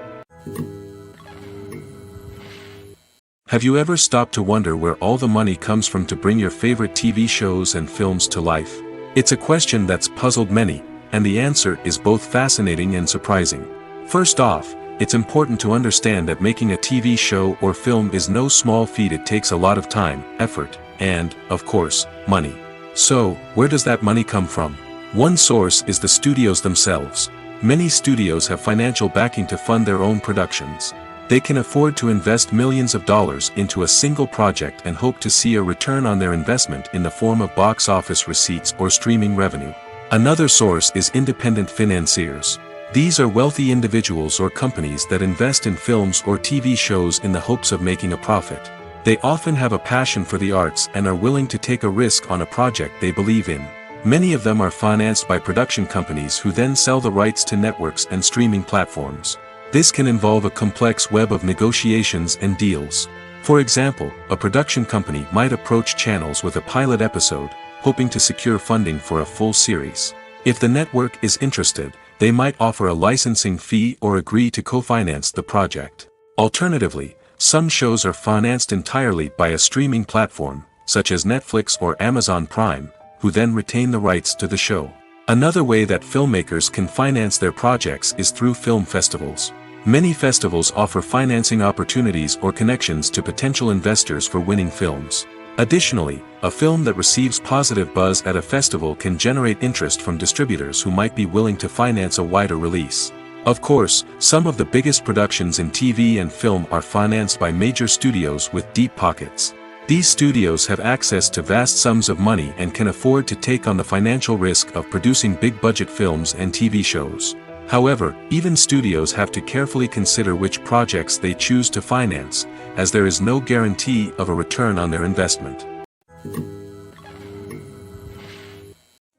Have you ever stopped to wonder where all the money comes from to bring your favorite TV shows and films to life? It's a question that's puzzled many, and the answer is both fascinating and surprising. First off, it's important to understand that making a TV show or film is no small feat. It takes a lot of time, effort, and, of course, money. So, where does that money come from? One source is the studios themselves. Many studios have financial backing to fund their own productions. They can afford to invest millions of dollars into a single project and hope to see a return on their investment in the form of box office receipts or streaming revenue. Another source is independent financiers. These are wealthy individuals or companies that invest in films or TV shows in the hopes of making a profit. They often have a passion for the arts and are willing to take a risk on a project they believe in. Many of them are financed by production companies who then sell the rights to networks and streaming platforms. This can involve a complex web of negotiations and deals. For example, a production company might approach channels with a pilot episode, hoping to secure funding for a full series. If the network is interested, they might offer a licensing fee or agree to co-finance the project. Alternatively, some shows are financed entirely by a streaming platform, such as Netflix or Amazon Prime, who then retain the rights to the show. Another way that filmmakers can finance their projects is through film festivals. Many festivals offer financing opportunities or connections to potential investors for winning films. Additionally, a film that receives positive buzz at a festival can generate interest from distributors who might be willing to finance a wider release. Of course, some of the biggest productions in TV and film are financed by major studios with deep pockets. These studios have access to vast sums of money and can afford to take on the financial risk of producing big-budget films and TV shows. However, even studios have to carefully consider which projects they choose to finance, as there is no guarantee of a return on their investment.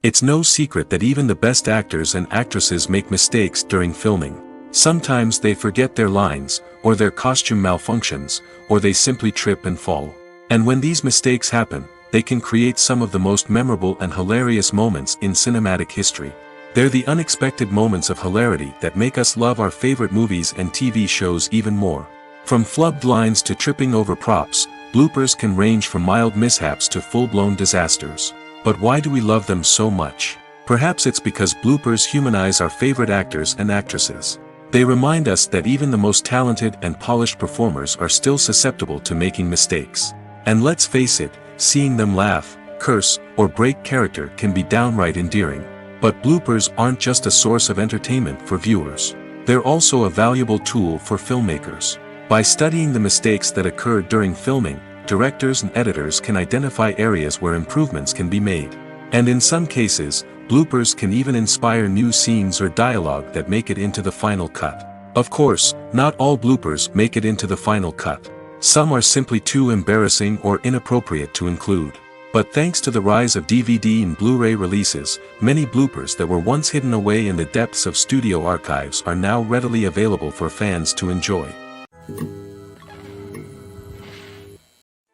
It's no secret that even the best actors and actresses make mistakes during filming. Sometimes they forget their lines, or their costume malfunctions, or they simply trip and fall. And when these mistakes happen, they can create some of the most memorable and hilarious moments in cinematic history. They're the unexpected moments of hilarity that make us love our favorite movies and TV shows even more. From flubbed lines to tripping over props, bloopers can range from mild mishaps to full-blown disasters. But why do we love them so much? Perhaps it's because bloopers humanize our favorite actors and actresses. They remind us that even the most talented and polished performers are still susceptible to making mistakes. And let's face it, seeing them laugh, curse, or break character can be downright endearing. But bloopers aren't just a source of entertainment for viewers. They're also a valuable tool for filmmakers. By studying the mistakes that occurred during filming, directors and editors can identify areas where improvements can be made. And in some cases, bloopers can even inspire new scenes or dialogue that make it into the final cut. Of course, not all bloopers make it into the final cut. Some are simply too embarrassing or inappropriate to include. But thanks to the rise of DVD and Blu-ray releases, many bloopers that were once hidden away in the depths of studio archives are now readily available for fans to enjoy.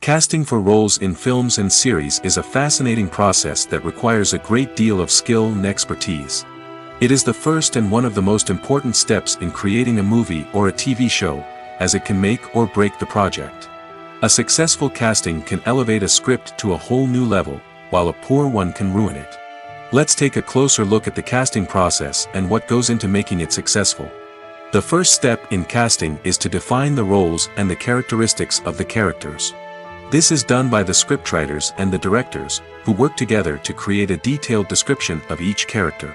Casting for roles in films and series is a fascinating process that requires a great deal of skill and expertise. It is the first and one of the most important steps in creating a movie or a TV show, as it can make or break the project. A successful casting can elevate a script to a whole new level, while a poor one can ruin it. Let's take a closer look at the casting process and what goes into making it successful. The first step in casting is to define the roles and the characteristics of the characters. This is done by the scriptwriters and the directors, who work together to create a detailed description of each character.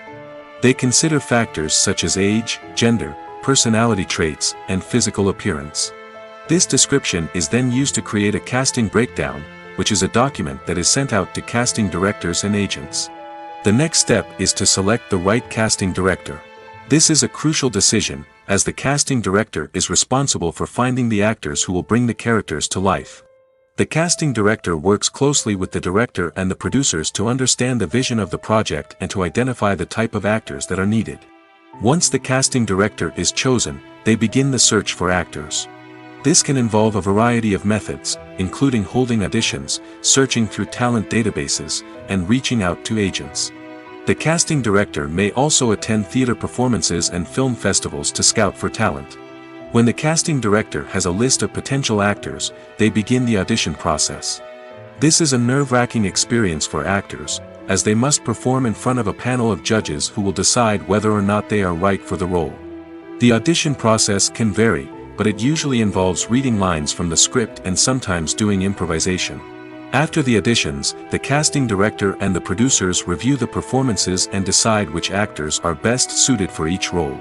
They consider factors such as age, gender, personality traits, and physical appearance. This description is then used to create a casting breakdown, which is a document that is sent out to casting directors and agents. The next step is to select the right casting director. This is a crucial decision, as the casting director is responsible for finding the actors who will bring the characters to life. The casting director works closely with the director and the producers to understand the vision of the project and to identify the type of actors that are needed. Once the casting director is chosen, they begin the search for actors. This can involve a variety of methods, including holding auditions, searching through talent databases, and reaching out to agents. The casting director may also attend theater performances and film festivals to scout for talent. When the casting director has a list of potential actors, they begin the audition process. This is a nerve-wracking experience for actors, as they must perform in front of a panel of judges who will decide whether or not they are right for the role. The audition process can vary, but it usually involves reading lines from the script and sometimes doing improvisation. After the auditions, the casting director and the producers review the performances and decide which actors are best suited for each role.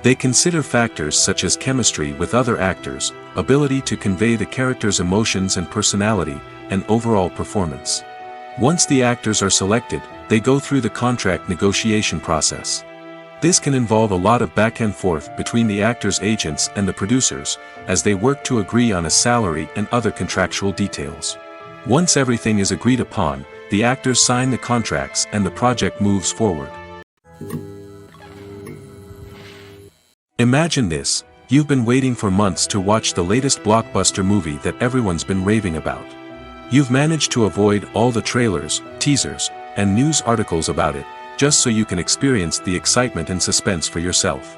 They consider factors such as chemistry with other actors, ability to convey the character's emotions and personality, and overall performance. Once the actors are selected, they go through the contract negotiation process. This can involve a lot of back and forth between the actors' agents and the producers, as they work to agree on a salary and other contractual details. Once everything is agreed upon, the actors sign the contracts and the project moves forward. Imagine this: you've been waiting for months to watch the latest blockbuster movie that everyone's been raving about. You've managed to avoid all the trailers, teasers, and news articles about it, just so you can experience the excitement and suspense for yourself.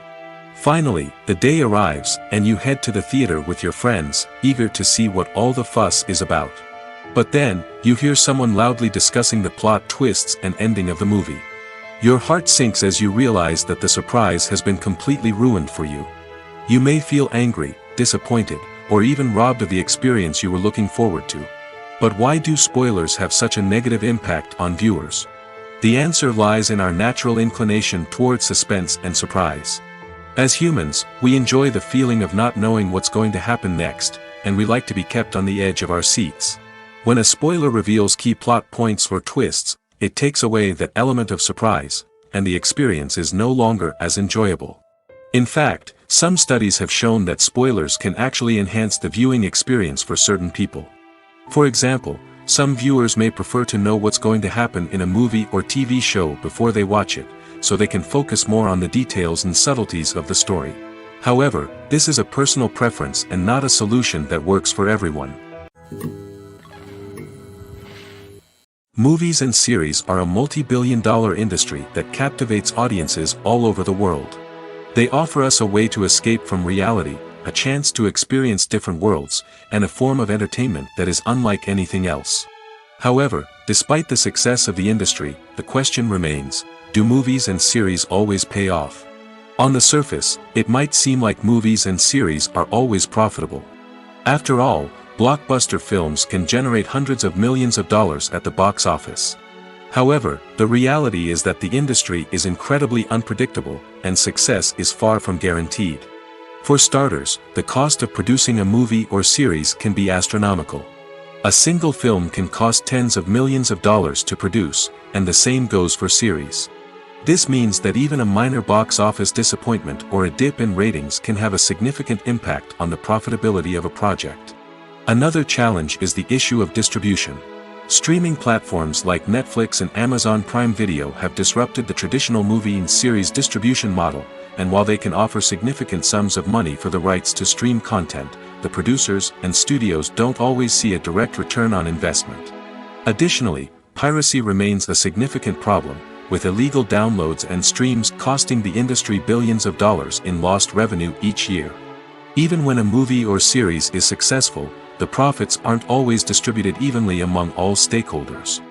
Finally, the day arrives, and you head to the theater with your friends, eager to see what all the fuss is about. But then, you hear someone loudly discussing the plot twists and ending of the movie. Your heart sinks as you realize that the surprise has been completely ruined for you. You may feel angry, disappointed, or even robbed of the experience you were looking forward to. But why do spoilers have such a negative impact on viewers? The answer lies in our natural inclination toward suspense and surprise. As humans, we enjoy the feeling of not knowing what's going to happen next, and we like to be kept on the edge of our seats. When a spoiler reveals key plot points or twists, it takes away that element of surprise, and the experience is no longer as enjoyable. In fact, some studies have shown that spoilers can actually enhance the viewing experience for certain people. For example, some viewers may prefer to know what's going to happen in a movie or TV show before they watch it, so they can focus more on the details and subtleties of the story. However, this is a personal preference and not a solution that works for everyone. Movies and series are a multi-billion-dollar industry that captivates audiences all over the world. They offer us a way to escape from reality, a chance to experience different worlds, and a form of entertainment that is unlike anything else. However, despite the success of the industry, the question remains: do movies and series always pay off? On the surface, it might seem like movies and series are always profitable. After all, blockbuster films can generate hundreds of millions of dollars at the box office. However, the reality is that the industry is incredibly unpredictable, and success is far from guaranteed. For starters, the cost of producing a movie or series can be astronomical. A single film can cost tens of millions of dollars to produce, and the same goes for series. This means that even a minor box office disappointment or a dip in ratings can have a significant impact on the profitability of a project. Another challenge is the issue of distribution. Streaming platforms like Netflix and Amazon Prime Video have disrupted the traditional movie and series distribution model, and while they can offer significant sums of money for the rights to stream content, the producers and studios don't always see a direct return on investment. Additionally, piracy remains a significant problem, with illegal downloads and streams costing the industry billions of dollars in lost revenue each year. Even when a movie or series is successful, the profits aren't always distributed evenly among all stakeholders.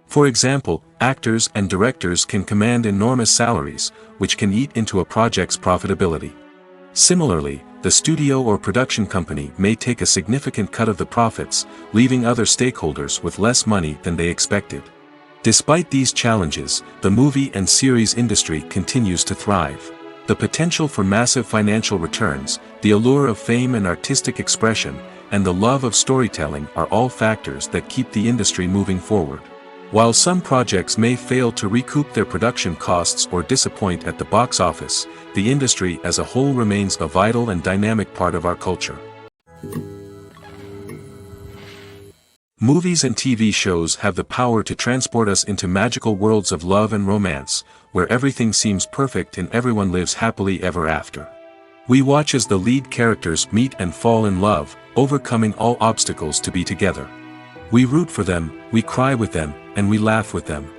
For example, actors and directors can command enormous salaries, which can eat into a project's profitability. Similarly, the studio or production company may take a significant cut of the profits, leaving other stakeholders with less money than they expected. Despite these challenges, the movie and series industry continues to thrive. The potential for massive financial returns, the allure of fame and artistic expression, and the love of storytelling are all factors that keep the industry moving forward. While some projects may fail to recoup their production costs or disappoint at the box office, the industry as a whole remains a vital and dynamic part of our culture. Movies and TV shows have the power to transport us into magical worlds of love and romance, where everything seems perfect and everyone lives happily ever after. We watch as the lead characters meet and fall in love, overcoming all obstacles to be together. We root for them, we cry with them, and we laugh with them.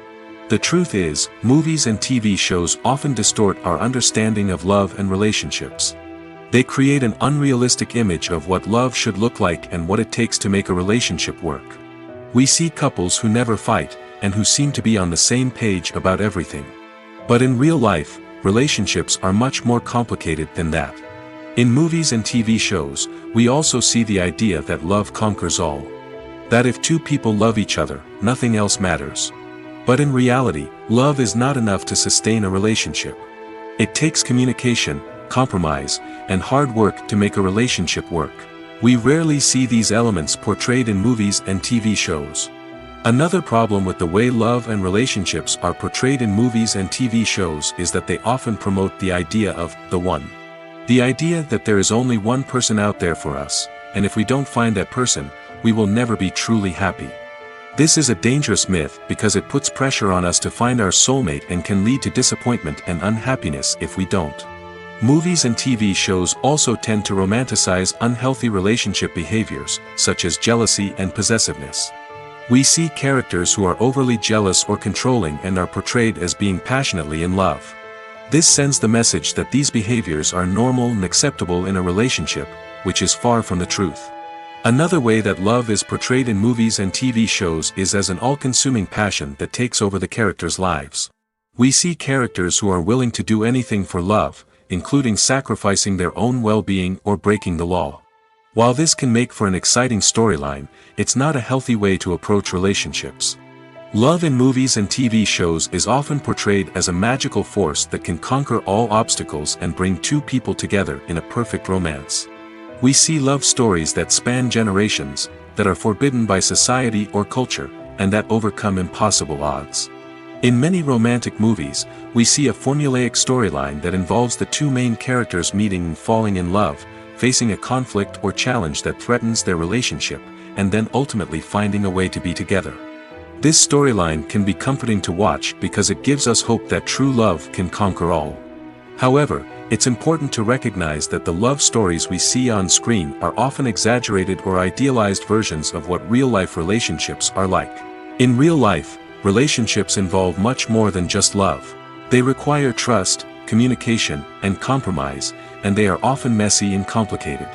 The truth is, movies and TV shows often distort our understanding of love and relationships. They create an unrealistic image of what love should look like and what it takes to make a relationship work. We see couples who never fight, and who seem to be on the same page about everything. But in real life, relationships are much more complicated than that. In movies and TV shows, we also see the idea that love conquers all. That if two people love each other, nothing else matters. But in reality, love is not enough to sustain a relationship. It takes communication, compromise, and hard work to make a relationship work. We rarely see these elements portrayed in movies and TV shows. Another problem with the way love and relationships are portrayed in movies and TV shows is that they often promote the idea of the one. The idea that there is only one person out there for us, and if we don't find that person, we will never be truly happy. This is a dangerous myth because it puts pressure on us to find our soulmate and can lead to disappointment and unhappiness if we don't. Movies and TV shows also tend to romanticize unhealthy relationship behaviors, such as jealousy and possessiveness. We see characters who are overly jealous or controlling and are portrayed as being passionately in love. This sends the message that these behaviors are normal and acceptable in a relationship, which is far from the truth. Another way that love is portrayed in movies and TV shows is as an all-consuming passion that takes over the characters' lives. We see characters who are willing to do anything for love, including sacrificing their own well-being or breaking the law. While this can make for an exciting storyline, it's not a healthy way to approach relationships. Love in movies and TV shows is often portrayed as a magical force that can conquer all obstacles and bring two people together in a perfect romance. We see love stories that span generations, that are forbidden by society or culture, and that overcome impossible odds. In many romantic movies, we see a formulaic storyline that involves the two main characters meeting and falling in love, facing a conflict or challenge that threatens their relationship, and then ultimately finding a way to be together. This storyline can be comforting to watch because it gives us hope that true love can conquer all. However, it's important to recognize that the love stories we see on screen are often exaggerated or idealized versions of what real-life relationships are like. In real life, relationships involve much more than just love. They require trust, communication, and compromise, and they are often messy and complicated.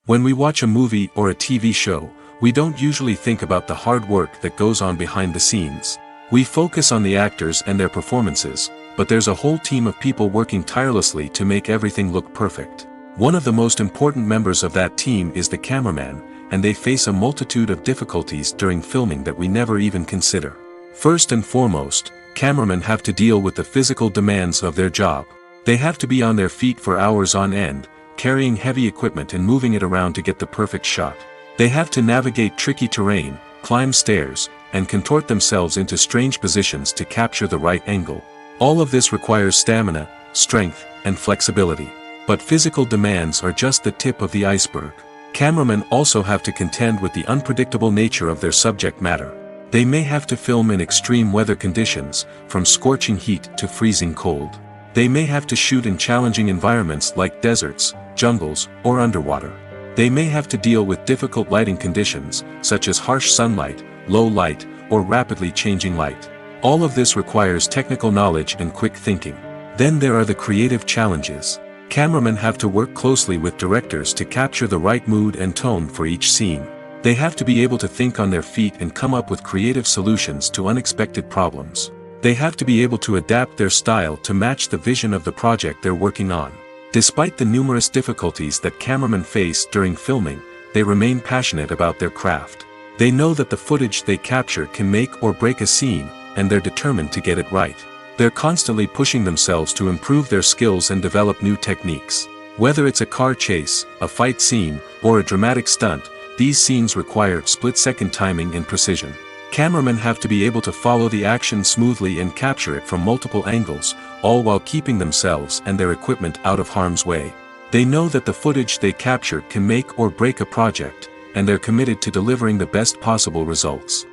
When we watch a movie or a TV show, we don't usually think about the hard work that goes on behind the scenes. We focus on the actors and their performances, but there's a whole team of people working tirelessly to make everything look perfect. One of the most important members of that team is the cameraman, and they face a multitude of difficulties during filming that we never even consider. First and foremost, cameramen have to deal with the physical demands of their job. They have to be on their feet for hours on end, carrying heavy equipment and moving it around to get the perfect shot. They have to navigate tricky terrain, climb stairs, and contort themselves into strange positions to capture the right angle. All of this requires stamina, strength, and flexibility. But physical demands are just the tip of the iceberg. Cameramen also have to contend with the unpredictable nature of their subject matter. They may have to film in extreme weather conditions, from scorching heat to freezing cold. They may have to shoot in challenging environments like deserts, jungles, or underwater. They may have to deal with difficult lighting conditions, such as harsh sunlight, low light, or rapidly changing light. All of this requires technical knowledge and quick thinking. Then there are the creative challenges. Cameramen have to work closely with directors to capture the right mood and tone for each scene. They have to be able to think on their feet and come up with creative solutions to unexpected problems. They have to be able to adapt their style to match the vision of the project they're working on. Despite the numerous difficulties that cameramen face during filming, they remain passionate about their craft. They know that the footage they capture can make or break a scene, and they're determined to get it right. They're constantly pushing themselves to improve their skills and develop new techniques. Whether it's a car chase, a fight scene, or a dramatic stunt, these scenes require split-second timing and precision. Cameramen have to be able to follow the action smoothly and capture it from multiple angles, all while keeping themselves and their equipment out of harm's way. They know that the footage they capture can make or break a project, and they're committed to delivering the best possible results.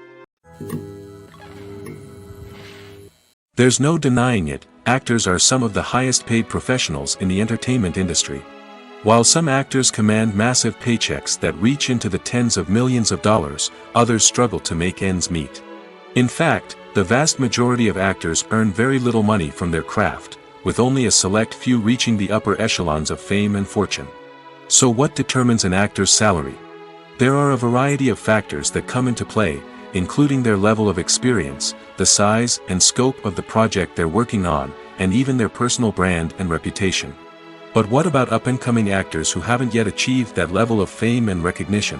There's no denying it, actors are some of the highest-paid professionals in the entertainment industry. While some actors command massive paychecks that reach into the tens of millions of dollars, others struggle to make ends meet. In fact, the vast majority of actors earn very little money from their craft, with only a select few reaching the upper echelons of fame and fortune. So what determines an actor's salary? There are a variety of factors that come into play, including their level of experience, the size and scope of the project they're working on, and even their personal brand and reputation. But what about up-and-coming actors who haven't yet achieved that level of fame and recognition?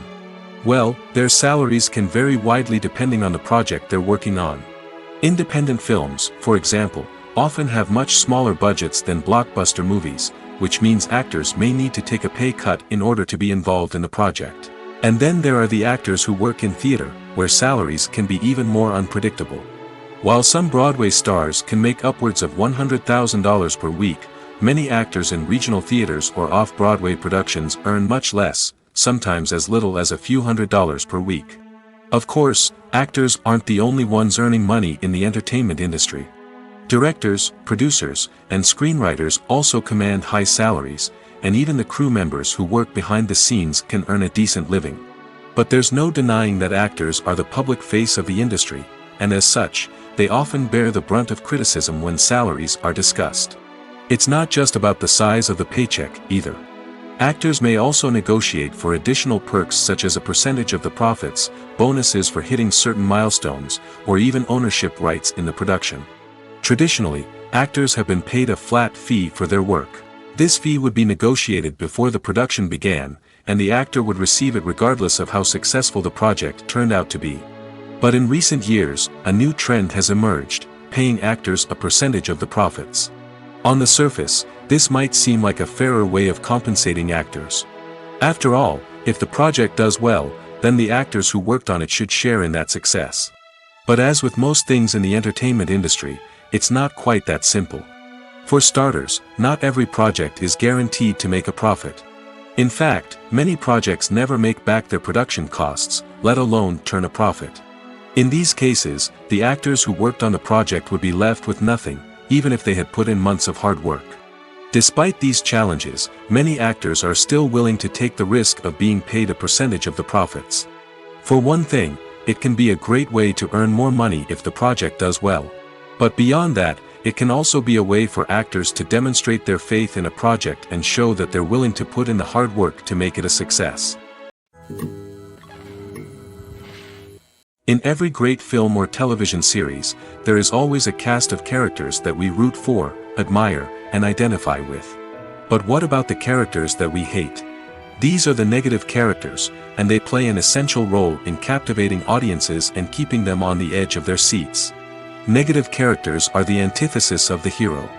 Well, their salaries can vary widely depending on the project they're working on. Independent films, for example, often have much smaller budgets than blockbuster movies, which means actors may need to take a pay cut in order to be involved in the project. And then there are the actors who work in theater, where salaries can be even more unpredictable. While some Broadway stars can make upwards of $100,000 per week, many actors in regional theaters or off-Broadway productions earn much less, sometimes as little as a few $100s per week. Of course, actors aren't the only ones earning money in the entertainment industry. Directors, producers, and screenwriters also command high salaries, and even the crew members who work behind the scenes can earn a decent living. But there's no denying that actors are the public face of the industry, and as such, they often bear the brunt of criticism when salaries are discussed. It's not just about the size of the paycheck, either. Actors may also negotiate for additional perks such as a percentage of the profits, bonuses for hitting certain milestones, or even ownership rights in the production. Traditionally, actors have been paid a flat fee for their work. This fee would be negotiated before the production began, and the actor would receive it regardless of how successful the project turned out to be. But in recent years, a new trend has emerged, paying actors a percentage of the profits. On the surface, this might seem like a fairer way of compensating actors. After all, if the project does well, then the actors who worked on it should share in that success. But as with most things in the entertainment industry, it's not quite that simple. For starters, not every project is guaranteed to make a profit. In fact, many projects never make back their production costs, let alone turn a profit. In these cases, the actors who worked on the project would be left with nothing, even if they had put in months of hard work. Despite these challenges, many actors are still willing to take the risk of being paid a percentage of the profits. For one thing, it can be a great way to earn more money if the project does well. But beyond that, it can also be a way for actors to demonstrate their faith in a project and show that they're willing to put in the hard work to make it a success. In every great film or television series, there is always a cast of characters that we root for, admire, and identify with. But what about the characters that we hate? These are the negative characters, and they play an essential role in captivating audiences and keeping them on the edge of their seats. Negative characters are the antithesis of the hero.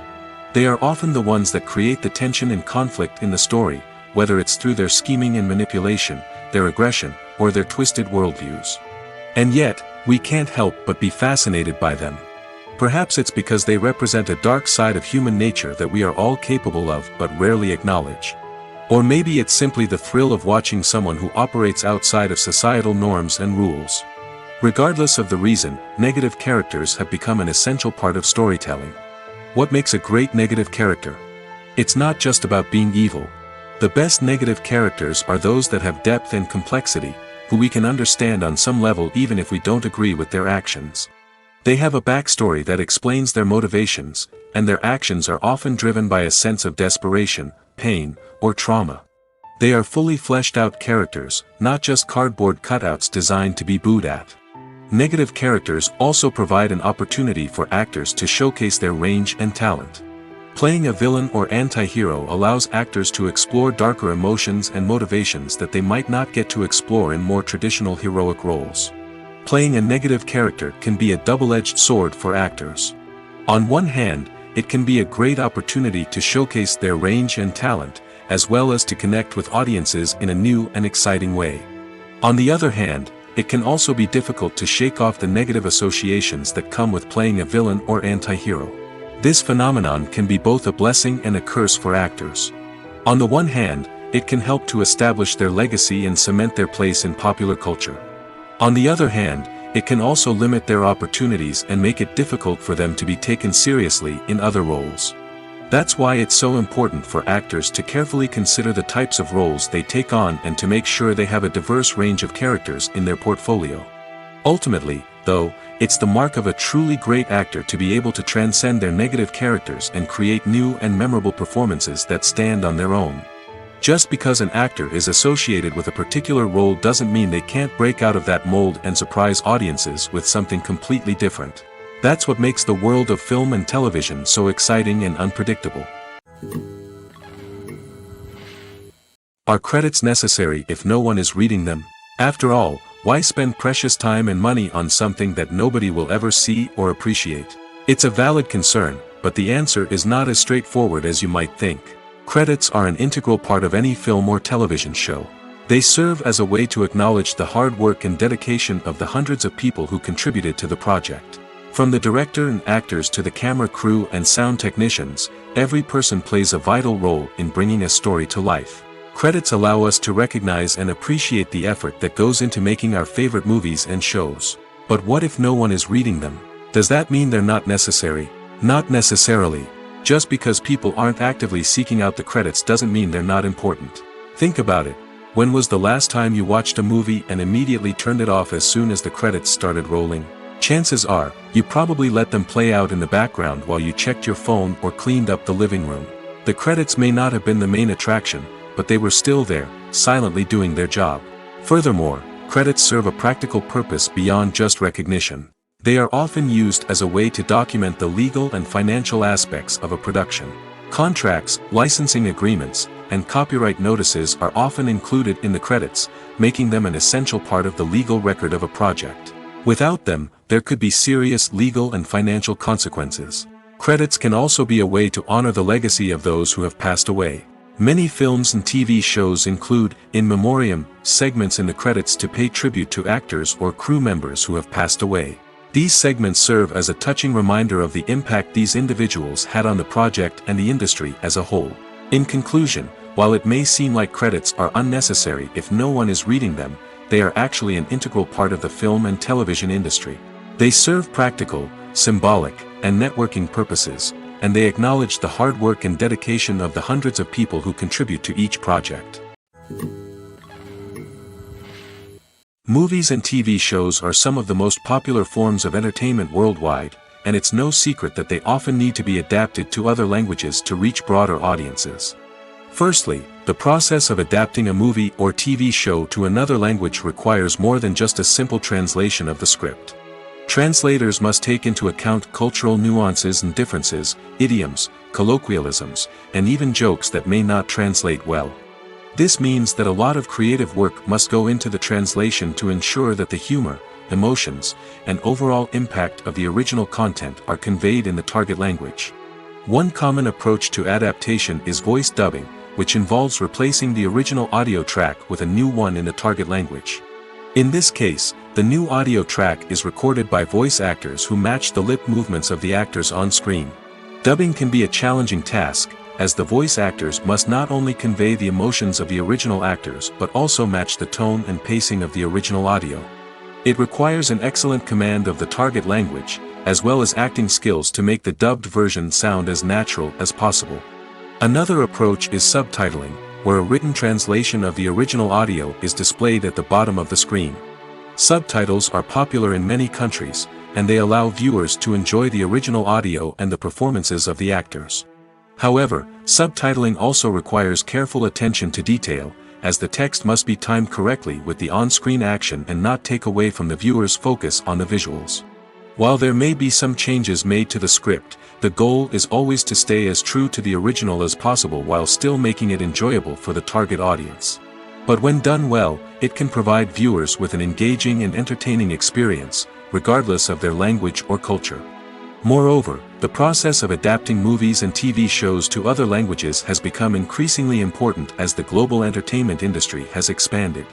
They are often the ones that create the tension and conflict in the story, whether it's through their scheming and manipulation, their aggression, or their twisted worldviews. And yet, we can't help but be fascinated by them. Perhaps it's because they represent a dark side of human nature that we are all capable of but rarely acknowledge. Or maybe it's simply the thrill of watching someone who operates outside of societal norms and rules. Regardless of the reason, negative characters have become an essential part of storytelling. What makes a great negative character? It's not just about being evil. The best negative characters are those that have depth and complexity, who we can understand on some level even if we don't agree with their actions. They have a backstory that explains their motivations, and their actions are often driven by a sense of desperation, pain, or trauma. They are fully fleshed out characters, not just cardboard cutouts designed to be booed at. Negative characters also provide an opportunity for actors to showcase their range and talent. Playing a villain or anti-hero allows actors to explore darker emotions and motivations that they might not get to explore in more traditional heroic roles. Playing a negative character can be a double-edged sword for actors. On one hand, it can be a great opportunity to showcase their range and talent, as well as to connect with audiences in a new and exciting way. On the other hand, it can also be difficult to shake off the negative associations that come with playing a villain or anti-hero. This phenomenon can be both a blessing and a curse for actors. On the one hand, it can help to establish their legacy and cement their place in popular culture. On the other hand, it can also limit their opportunities and make it difficult for them to be taken seriously in other roles. That's why it's so important for actors to carefully consider the types of roles they take on and to make sure they have a diverse range of characters in their portfolio. Ultimately, though, it's the mark of a truly great actor to be able to transcend their negative characters and create new and memorable performances that stand on their own. Just because an actor is associated with a particular role doesn't mean they can't break out of that mold and surprise audiences with something completely different. That's what makes the world of film and television so exciting and unpredictable. Are credits necessary if no one is reading them? After all, why spend precious time and money on something that nobody will ever see or appreciate? It's a valid concern, but the answer is not as straightforward as you might think. Credits are an integral part of any film or television show. They serve as a way to acknowledge the hard work and dedication of the hundreds of people who contributed to the project. From the director and actors to the camera crew and sound technicians, every person plays a vital role in bringing a story to life. Credits allow us to recognize and appreciate the effort that goes into making our favorite movies and shows. But what if no one is reading them? Does that mean they're not necessary? Not necessarily. Just because people aren't actively seeking out the credits doesn't mean they're not important. Think about it. When was the last time you watched a movie and immediately turned it off as soon as the credits started rolling? Chances are, you probably let them play out in the background while you checked your phone or cleaned up the living room. The credits may not have been the main attraction, but they were still there, silently doing their job. Furthermore, credits serve a practical purpose beyond just recognition. They are often used as a way to document the legal and financial aspects of a production. Contracts, licensing agreements, and copyright notices are often included in the credits, making them an essential part of the legal record of a project. Without them, there could be serious legal and financial consequences. Credits can also be a way to honor the legacy of those who have passed away. Many films and TV shows include, in memoriam, segments in the credits to pay tribute to actors or crew members who have passed away. These segments serve as a touching reminder of the impact these individuals had on the project and the industry as a whole. In conclusion, while it may seem like credits are unnecessary if no one is reading them, they are actually an integral part of the film and television industry. They serve practical, symbolic, and networking purposes, and they acknowledge the hard work and dedication of the hundreds of people who contribute to each project. Movies and TV shows are some of the most popular forms of entertainment worldwide, and it's no secret that they often need to be adapted to other languages to reach broader audiences. Firstly, the process of adapting a movie or TV show to another language requires more than just a simple translation of the script. Translators must take into account cultural nuances and differences, idioms, colloquialisms, and even jokes that may not translate well. This means that a lot of creative work must go into the translation to ensure that the humor, emotions, and overall impact of the original content are conveyed in the target language. One common approach to adaptation is voice dubbing, which involves replacing the original audio track with a new one in the target language. In this case, the new audio track is recorded by voice actors who match the lip movements of the actors on screen. Dubbing can be a challenging task, as the voice actors must not only convey the emotions of the original actors but also match the tone and pacing of the original audio. It requires an excellent command of the target language, as well as acting skills to make the dubbed version sound as natural as possible. Another approach is subtitling, where a written translation of the original audio is displayed at the bottom of the screen. Subtitles are popular in many countries, and they allow viewers to enjoy the original audio and the performances of the actors. However, subtitling also requires careful attention to detail, as the text must be timed correctly with the on-screen action and not take away from the viewer's focus on the visuals. While there may be some changes made to the script, the goal is always to stay as true to the original as possible while still making it enjoyable for the target audience. But when done well, it can provide viewers with an engaging and entertaining experience, regardless of their language or culture. Moreover, the process of adapting movies and TV shows to other languages has become increasingly important as the global entertainment industry has expanded.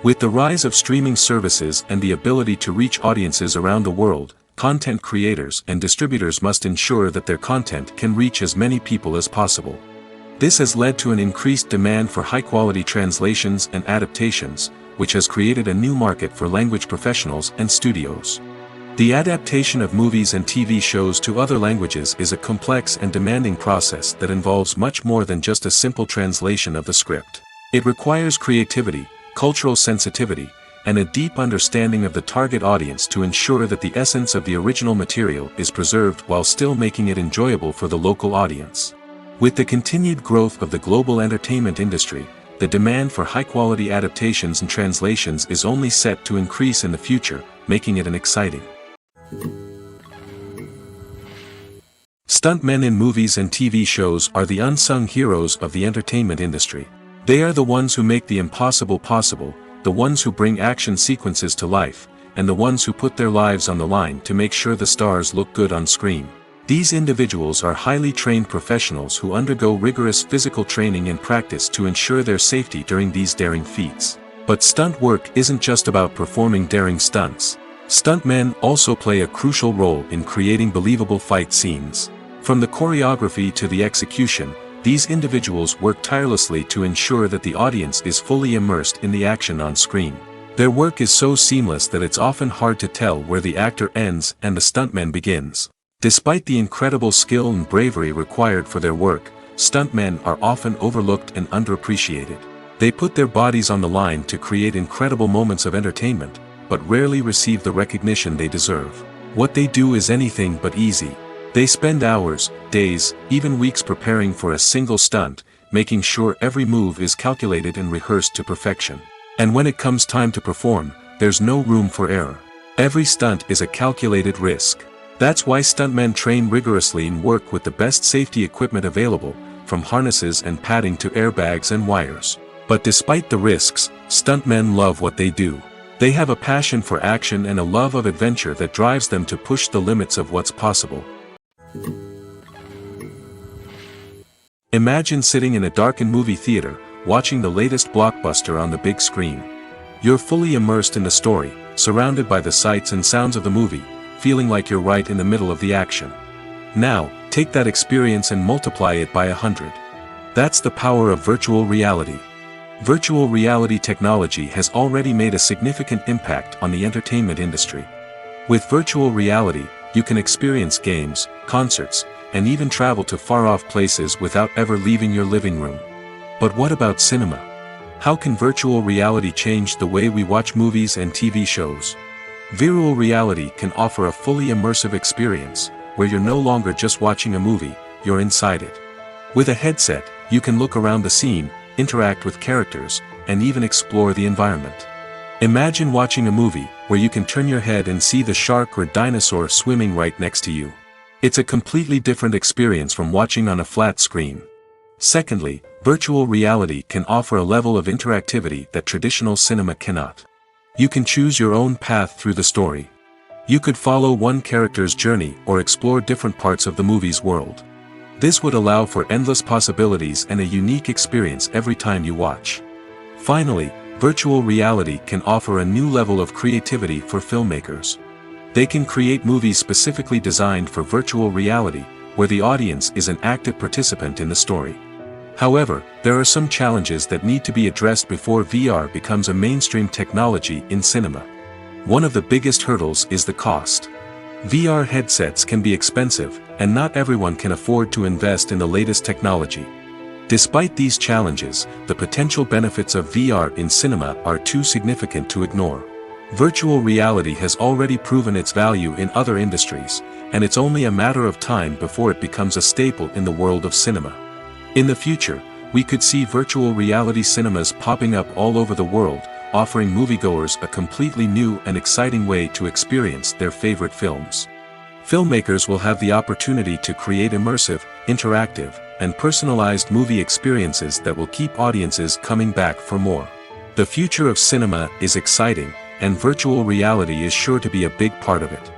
With the rise of streaming services and the ability to reach audiences around the world, content creators and distributors must ensure that their content can reach as many people as possible. This has led to an increased demand for high-quality translations and adaptations, which has created a new market for language professionals and studios. The adaptation of movies and TV shows to other languages is a complex and demanding process that involves much more than just a simple translation of the script. It requires creativity, cultural sensitivity, and a deep understanding of the target audience to ensure that the essence of the original material is preserved while still making it enjoyable for the local audience. With the continued growth of the global entertainment industry, the demand for high-quality adaptations and translations is only set to increase in the future, making it an exciting. Stuntmen in movies and TV shows are the unsung heroes of the entertainment industry. They are the ones who make the impossible possible, the ones who bring action sequences to life, and the ones who put their lives on the line to make sure the stars look good on screen. These individuals are highly trained professionals who undergo rigorous physical training and practice to ensure their safety during these daring feats. But stunt work isn't just about performing daring stunts. Stuntmen also play a crucial role in creating believable fight scenes. From the choreography to the execution, these individuals work tirelessly to ensure that the audience is fully immersed in the action on screen. Their work is so seamless that it's often hard to tell where the actor ends and the stuntman begins. Despite the incredible skill and bravery required for their work, stuntmen are often overlooked and underappreciated. They put their bodies on the line to create incredible moments of entertainment, but rarely receive the recognition they deserve. What they do is anything but easy. They spend hours, days, even weeks preparing for a single stunt, making sure every move is calculated and rehearsed to perfection. And when it comes time to perform, there's no room for error. Every stunt is a calculated risk. That's why stuntmen train rigorously and work with the best safety equipment available, from harnesses and padding to airbags and wires. But despite the risks, stuntmen love what they do. They have a passion for action and a love of adventure that drives them to push the limits of what's possible. Imagine sitting in a darkened movie theater, watching the latest blockbuster on the big screen. You're fully immersed in the story, surrounded by the sights and sounds of the movie, feeling like you're right in the middle of the action. Now, take that experience and multiply it by 100. That's the power of virtual reality. Virtual reality technology has already made a significant impact on the entertainment industry. With virtual reality, you can experience games, concerts, and even travel to far-off places without ever leaving your living room. But what about cinema? How can virtual reality change the way we watch movies and TV shows? Virtual reality can offer a fully immersive experience, where you're no longer just watching a movie, you're inside it. With a headset, you can look around the scene, interact with characters, and even explore the environment. Imagine watching a movie where you can turn your head and see the shark or dinosaur swimming right next to you. It's a completely different experience from watching on a flat screen. Secondly, virtual reality can offer a level of interactivity that traditional cinema cannot. You can choose your own path through the story. You could follow one character's journey or explore different parts of the movie's world. This would allow for endless possibilities and a unique experience every time you watch. Finally, virtual reality can offer a new level of creativity for filmmakers. They can create movies specifically designed for virtual reality, where the audience is an active participant in the story. However, there are some challenges that need to be addressed before VR becomes a mainstream technology in cinema. One of the biggest hurdles is the cost. VR headsets can be expensive, and not everyone can afford to invest in the latest technology. Despite these challenges, the potential benefits of VR in cinema are too significant to ignore. Virtual reality has already proven its value in other industries, and it's only a matter of time before it becomes a staple in the world of cinema. In the future, we could see virtual reality cinemas popping up all over the world, offering moviegoers a completely new and exciting way to experience their favorite films. Filmmakers will have the opportunity to create immersive, interactive, and personalized movie experiences that will keep audiences coming back for more. The future of cinema is exciting, and virtual reality is sure to be a big part of it.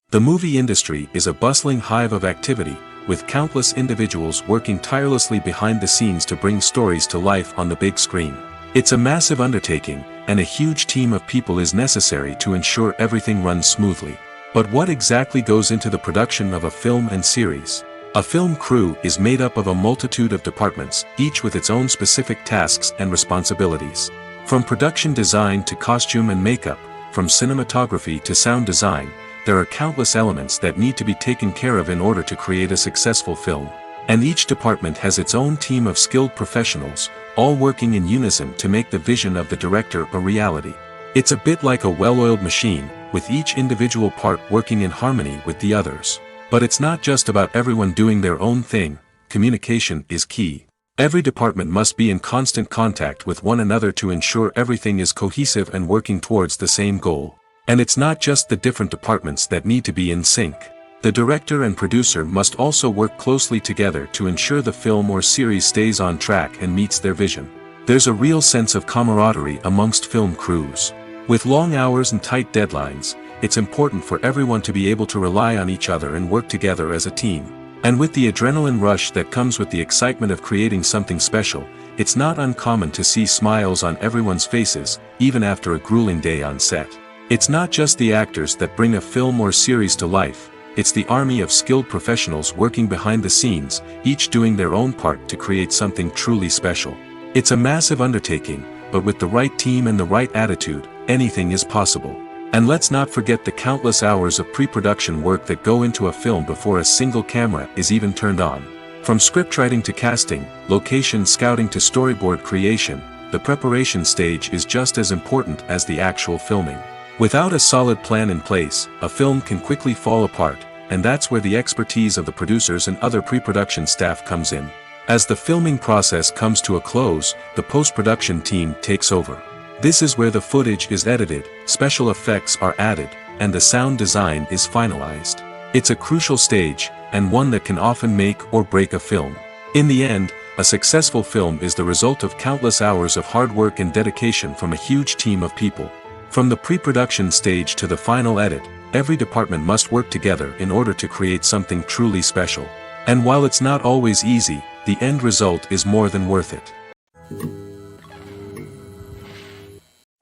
The movie industry is a bustling hive of activity, with countless individuals working tirelessly behind the scenes to bring stories to life on the big screen. It's a massive undertaking, and a huge team of people is necessary to ensure everything runs smoothly. But what exactly goes into the production of a film and series? A film crew is made up of a multitude of departments, each with its own specific tasks and responsibilities. From production design to costume and makeup, from cinematography to sound design, there are countless elements that need to be taken care of in order to create a successful film. And each department has its own team of skilled professionals, all working in unison to make the vision of the director a reality. It's a bit like a well-oiled machine, with each individual part working in harmony with the others. But it's not just about everyone doing their own thing. Communication is key. Every department must be in constant contact with one another to ensure everything is cohesive and working towards the same goal. And it's not just the different departments that need to be in sync. The director and producer must also work closely together to ensure the film or series stays on track and meets their vision. There's a real sense of camaraderie amongst film crews. With long hours and tight deadlines, it's important for everyone to be able to rely on each other and work together as a team. And with the adrenaline rush that comes with the excitement of creating something special, it's not uncommon to see smiles on everyone's faces, even after a grueling day on set. It's not just the actors that bring a film or series to life, it's the army of skilled professionals working behind the scenes, each doing their own part to create something truly special. It's a massive undertaking, but with the right team and the right attitude, anything is possible. And let's not forget the countless hours of pre-production work that go into a film before a single camera is even turned on. From scriptwriting to casting, location scouting to storyboard creation, the preparation stage is just as important as the actual filming. Without a solid plan in place, a film can quickly fall apart, and that's where the expertise of the producers and other pre-production staff comes in. As the filming process comes to a close, the post-production team takes over. This is where the footage is edited, special effects are added, and the sound design is finalized. It's a crucial stage, and one that can often make or break a film. In the end, a successful film is the result of countless hours of hard work and dedication from a huge team of people. From the pre-production stage to the final edit, every department must work together in order to create something truly special. And while it's not always easy, the end result is more than worth it.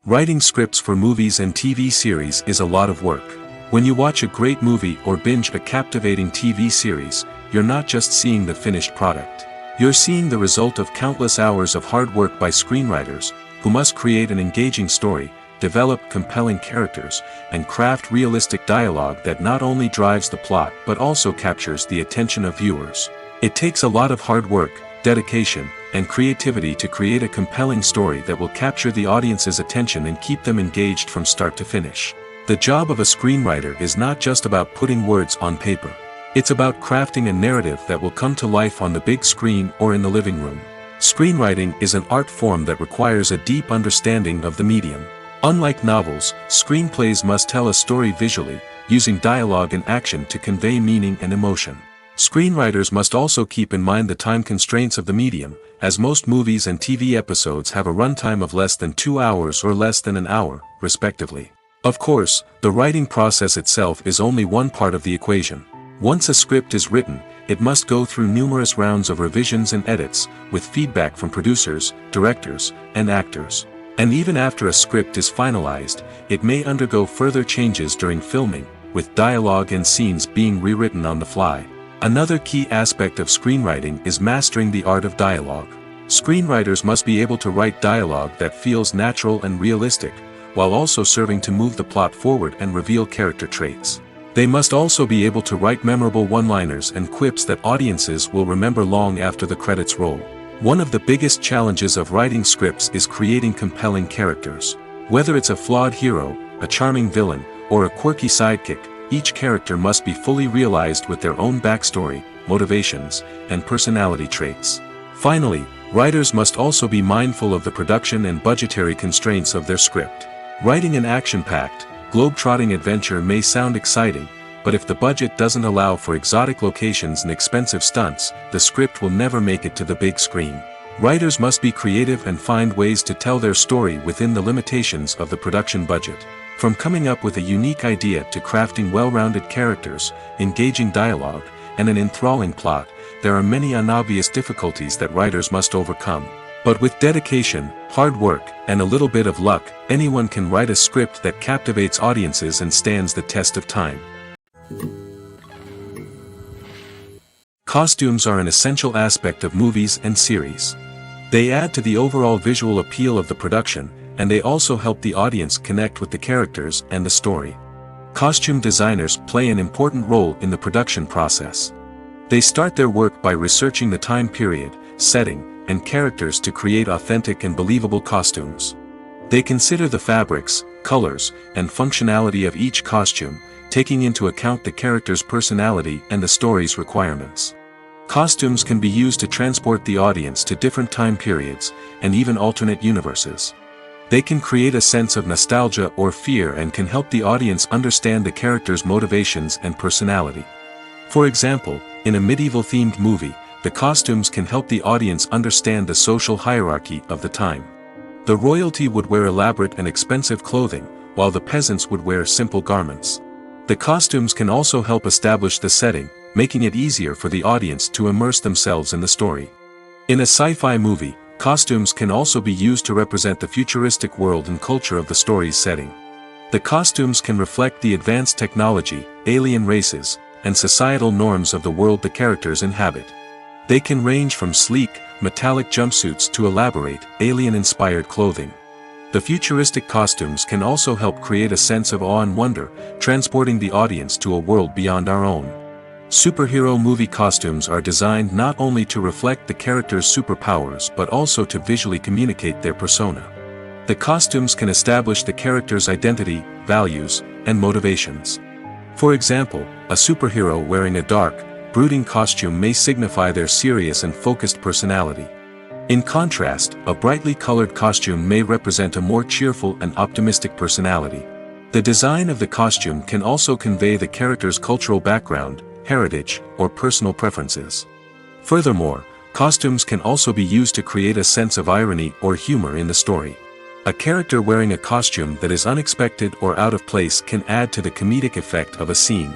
Writing scripts for movies and TV series is a lot of work. When you watch a great movie or binge a captivating TV series, you're not just seeing the finished product. You're seeing the result of countless hours of hard work by screenwriters, who must create an engaging story, develop compelling characters, and craft realistic dialogue that not only drives the plot but also captures the attention of viewers. It takes a lot of hard work, dedication, and creativity to create a compelling story that will capture the audience's attention and keep them engaged from start to finish. The job of a screenwriter is not just about putting words on paper. It's about crafting a narrative that will come to life on the big screen or in the living room. Screenwriting is an art form that requires a deep understanding of the medium. Unlike novels, screenplays must tell a story visually, using dialogue and action to convey meaning and emotion. Screenwriters must also keep in mind the time constraints of the medium, as most movies and TV episodes have a runtime of less than 2 hours or less than an hour, respectively. Of course, the writing process itself is only one part of the equation. Once a script is written, it must go through numerous rounds of revisions and edits, with feedback from producers, directors, and actors. And even after a script is finalized, it may undergo further changes during filming, with dialogue and scenes being rewritten on the fly. Another key aspect of screenwriting is mastering the art of dialogue. Screenwriters must be able to write dialogue that feels natural and realistic, while also serving to move the plot forward and reveal character traits. They must also be able to write memorable one-liners and quips that audiences will remember long after the credits roll. One of the biggest challenges of writing scripts is creating compelling characters. Whether it's a flawed hero, a charming villain, or a quirky sidekick, each character must be fully realized with their own backstory, motivations, and personality traits. Finally, writers must also be mindful of the production and budgetary constraints of their script. Writing an action-packed, globe-trotting adventure may sound exciting, but if the budget doesn't allow for exotic locations and expensive stunts, the script will never make it to the big screen. Writers must be creative and find ways to tell their story within the limitations of the production budget. From coming up with a unique idea to crafting well-rounded characters, engaging dialogue, and an enthralling plot, there are many unobvious difficulties that writers must overcome. But with dedication, hard work, and a little bit of luck, anyone can write a script that captivates audiences and stands the test of time. Costumes are an essential aspect of movies and series. They add to the overall visual appeal of the production, and they also help the audience connect with the characters and the story. Costume designers play an important role in the production process. They start their work by researching the time period, setting, and characters to create authentic and believable costumes. They consider the fabrics, colors, and functionality of each costume, taking into account the character's personality and the story's requirements. Costumes can be used to transport the audience to different time periods, and even alternate universes. They can create a sense of nostalgia or fear and can help the audience understand the character's motivations and personality. For example, in a medieval-themed movie, the costumes can help the audience understand the social hierarchy of the time. The royalty would wear elaborate and expensive clothing, while the peasants would wear simple garments. The costumes can also help establish the setting, making it easier for the audience to immerse themselves in the story. In a sci-fi movie, costumes can also be used to represent the futuristic world and culture of the story's setting. The costumes can reflect the advanced technology, alien races, and societal norms of the world the characters inhabit. They can range from sleek, metallic jumpsuits to elaborate, alien-inspired clothing. The futuristic costumes can also help create a sense of awe and wonder, transporting the audience to a world beyond our own. Superhero movie costumes are designed not only to reflect the character's superpowers but also to visually communicate their persona. The costumes can establish the character's identity, values, and motivations. For example, a superhero wearing a dark, brooding costume may signify their serious and focused personality. In contrast, a brightly colored costume may represent a more cheerful and optimistic personality. The design of the costume can also convey the character's cultural background, heritage, or personal preferences. Furthermore, costumes can also be used to create a sense of irony or humor in the story. A character wearing a costume that is unexpected or out of place can add to the comedic effect of a scene.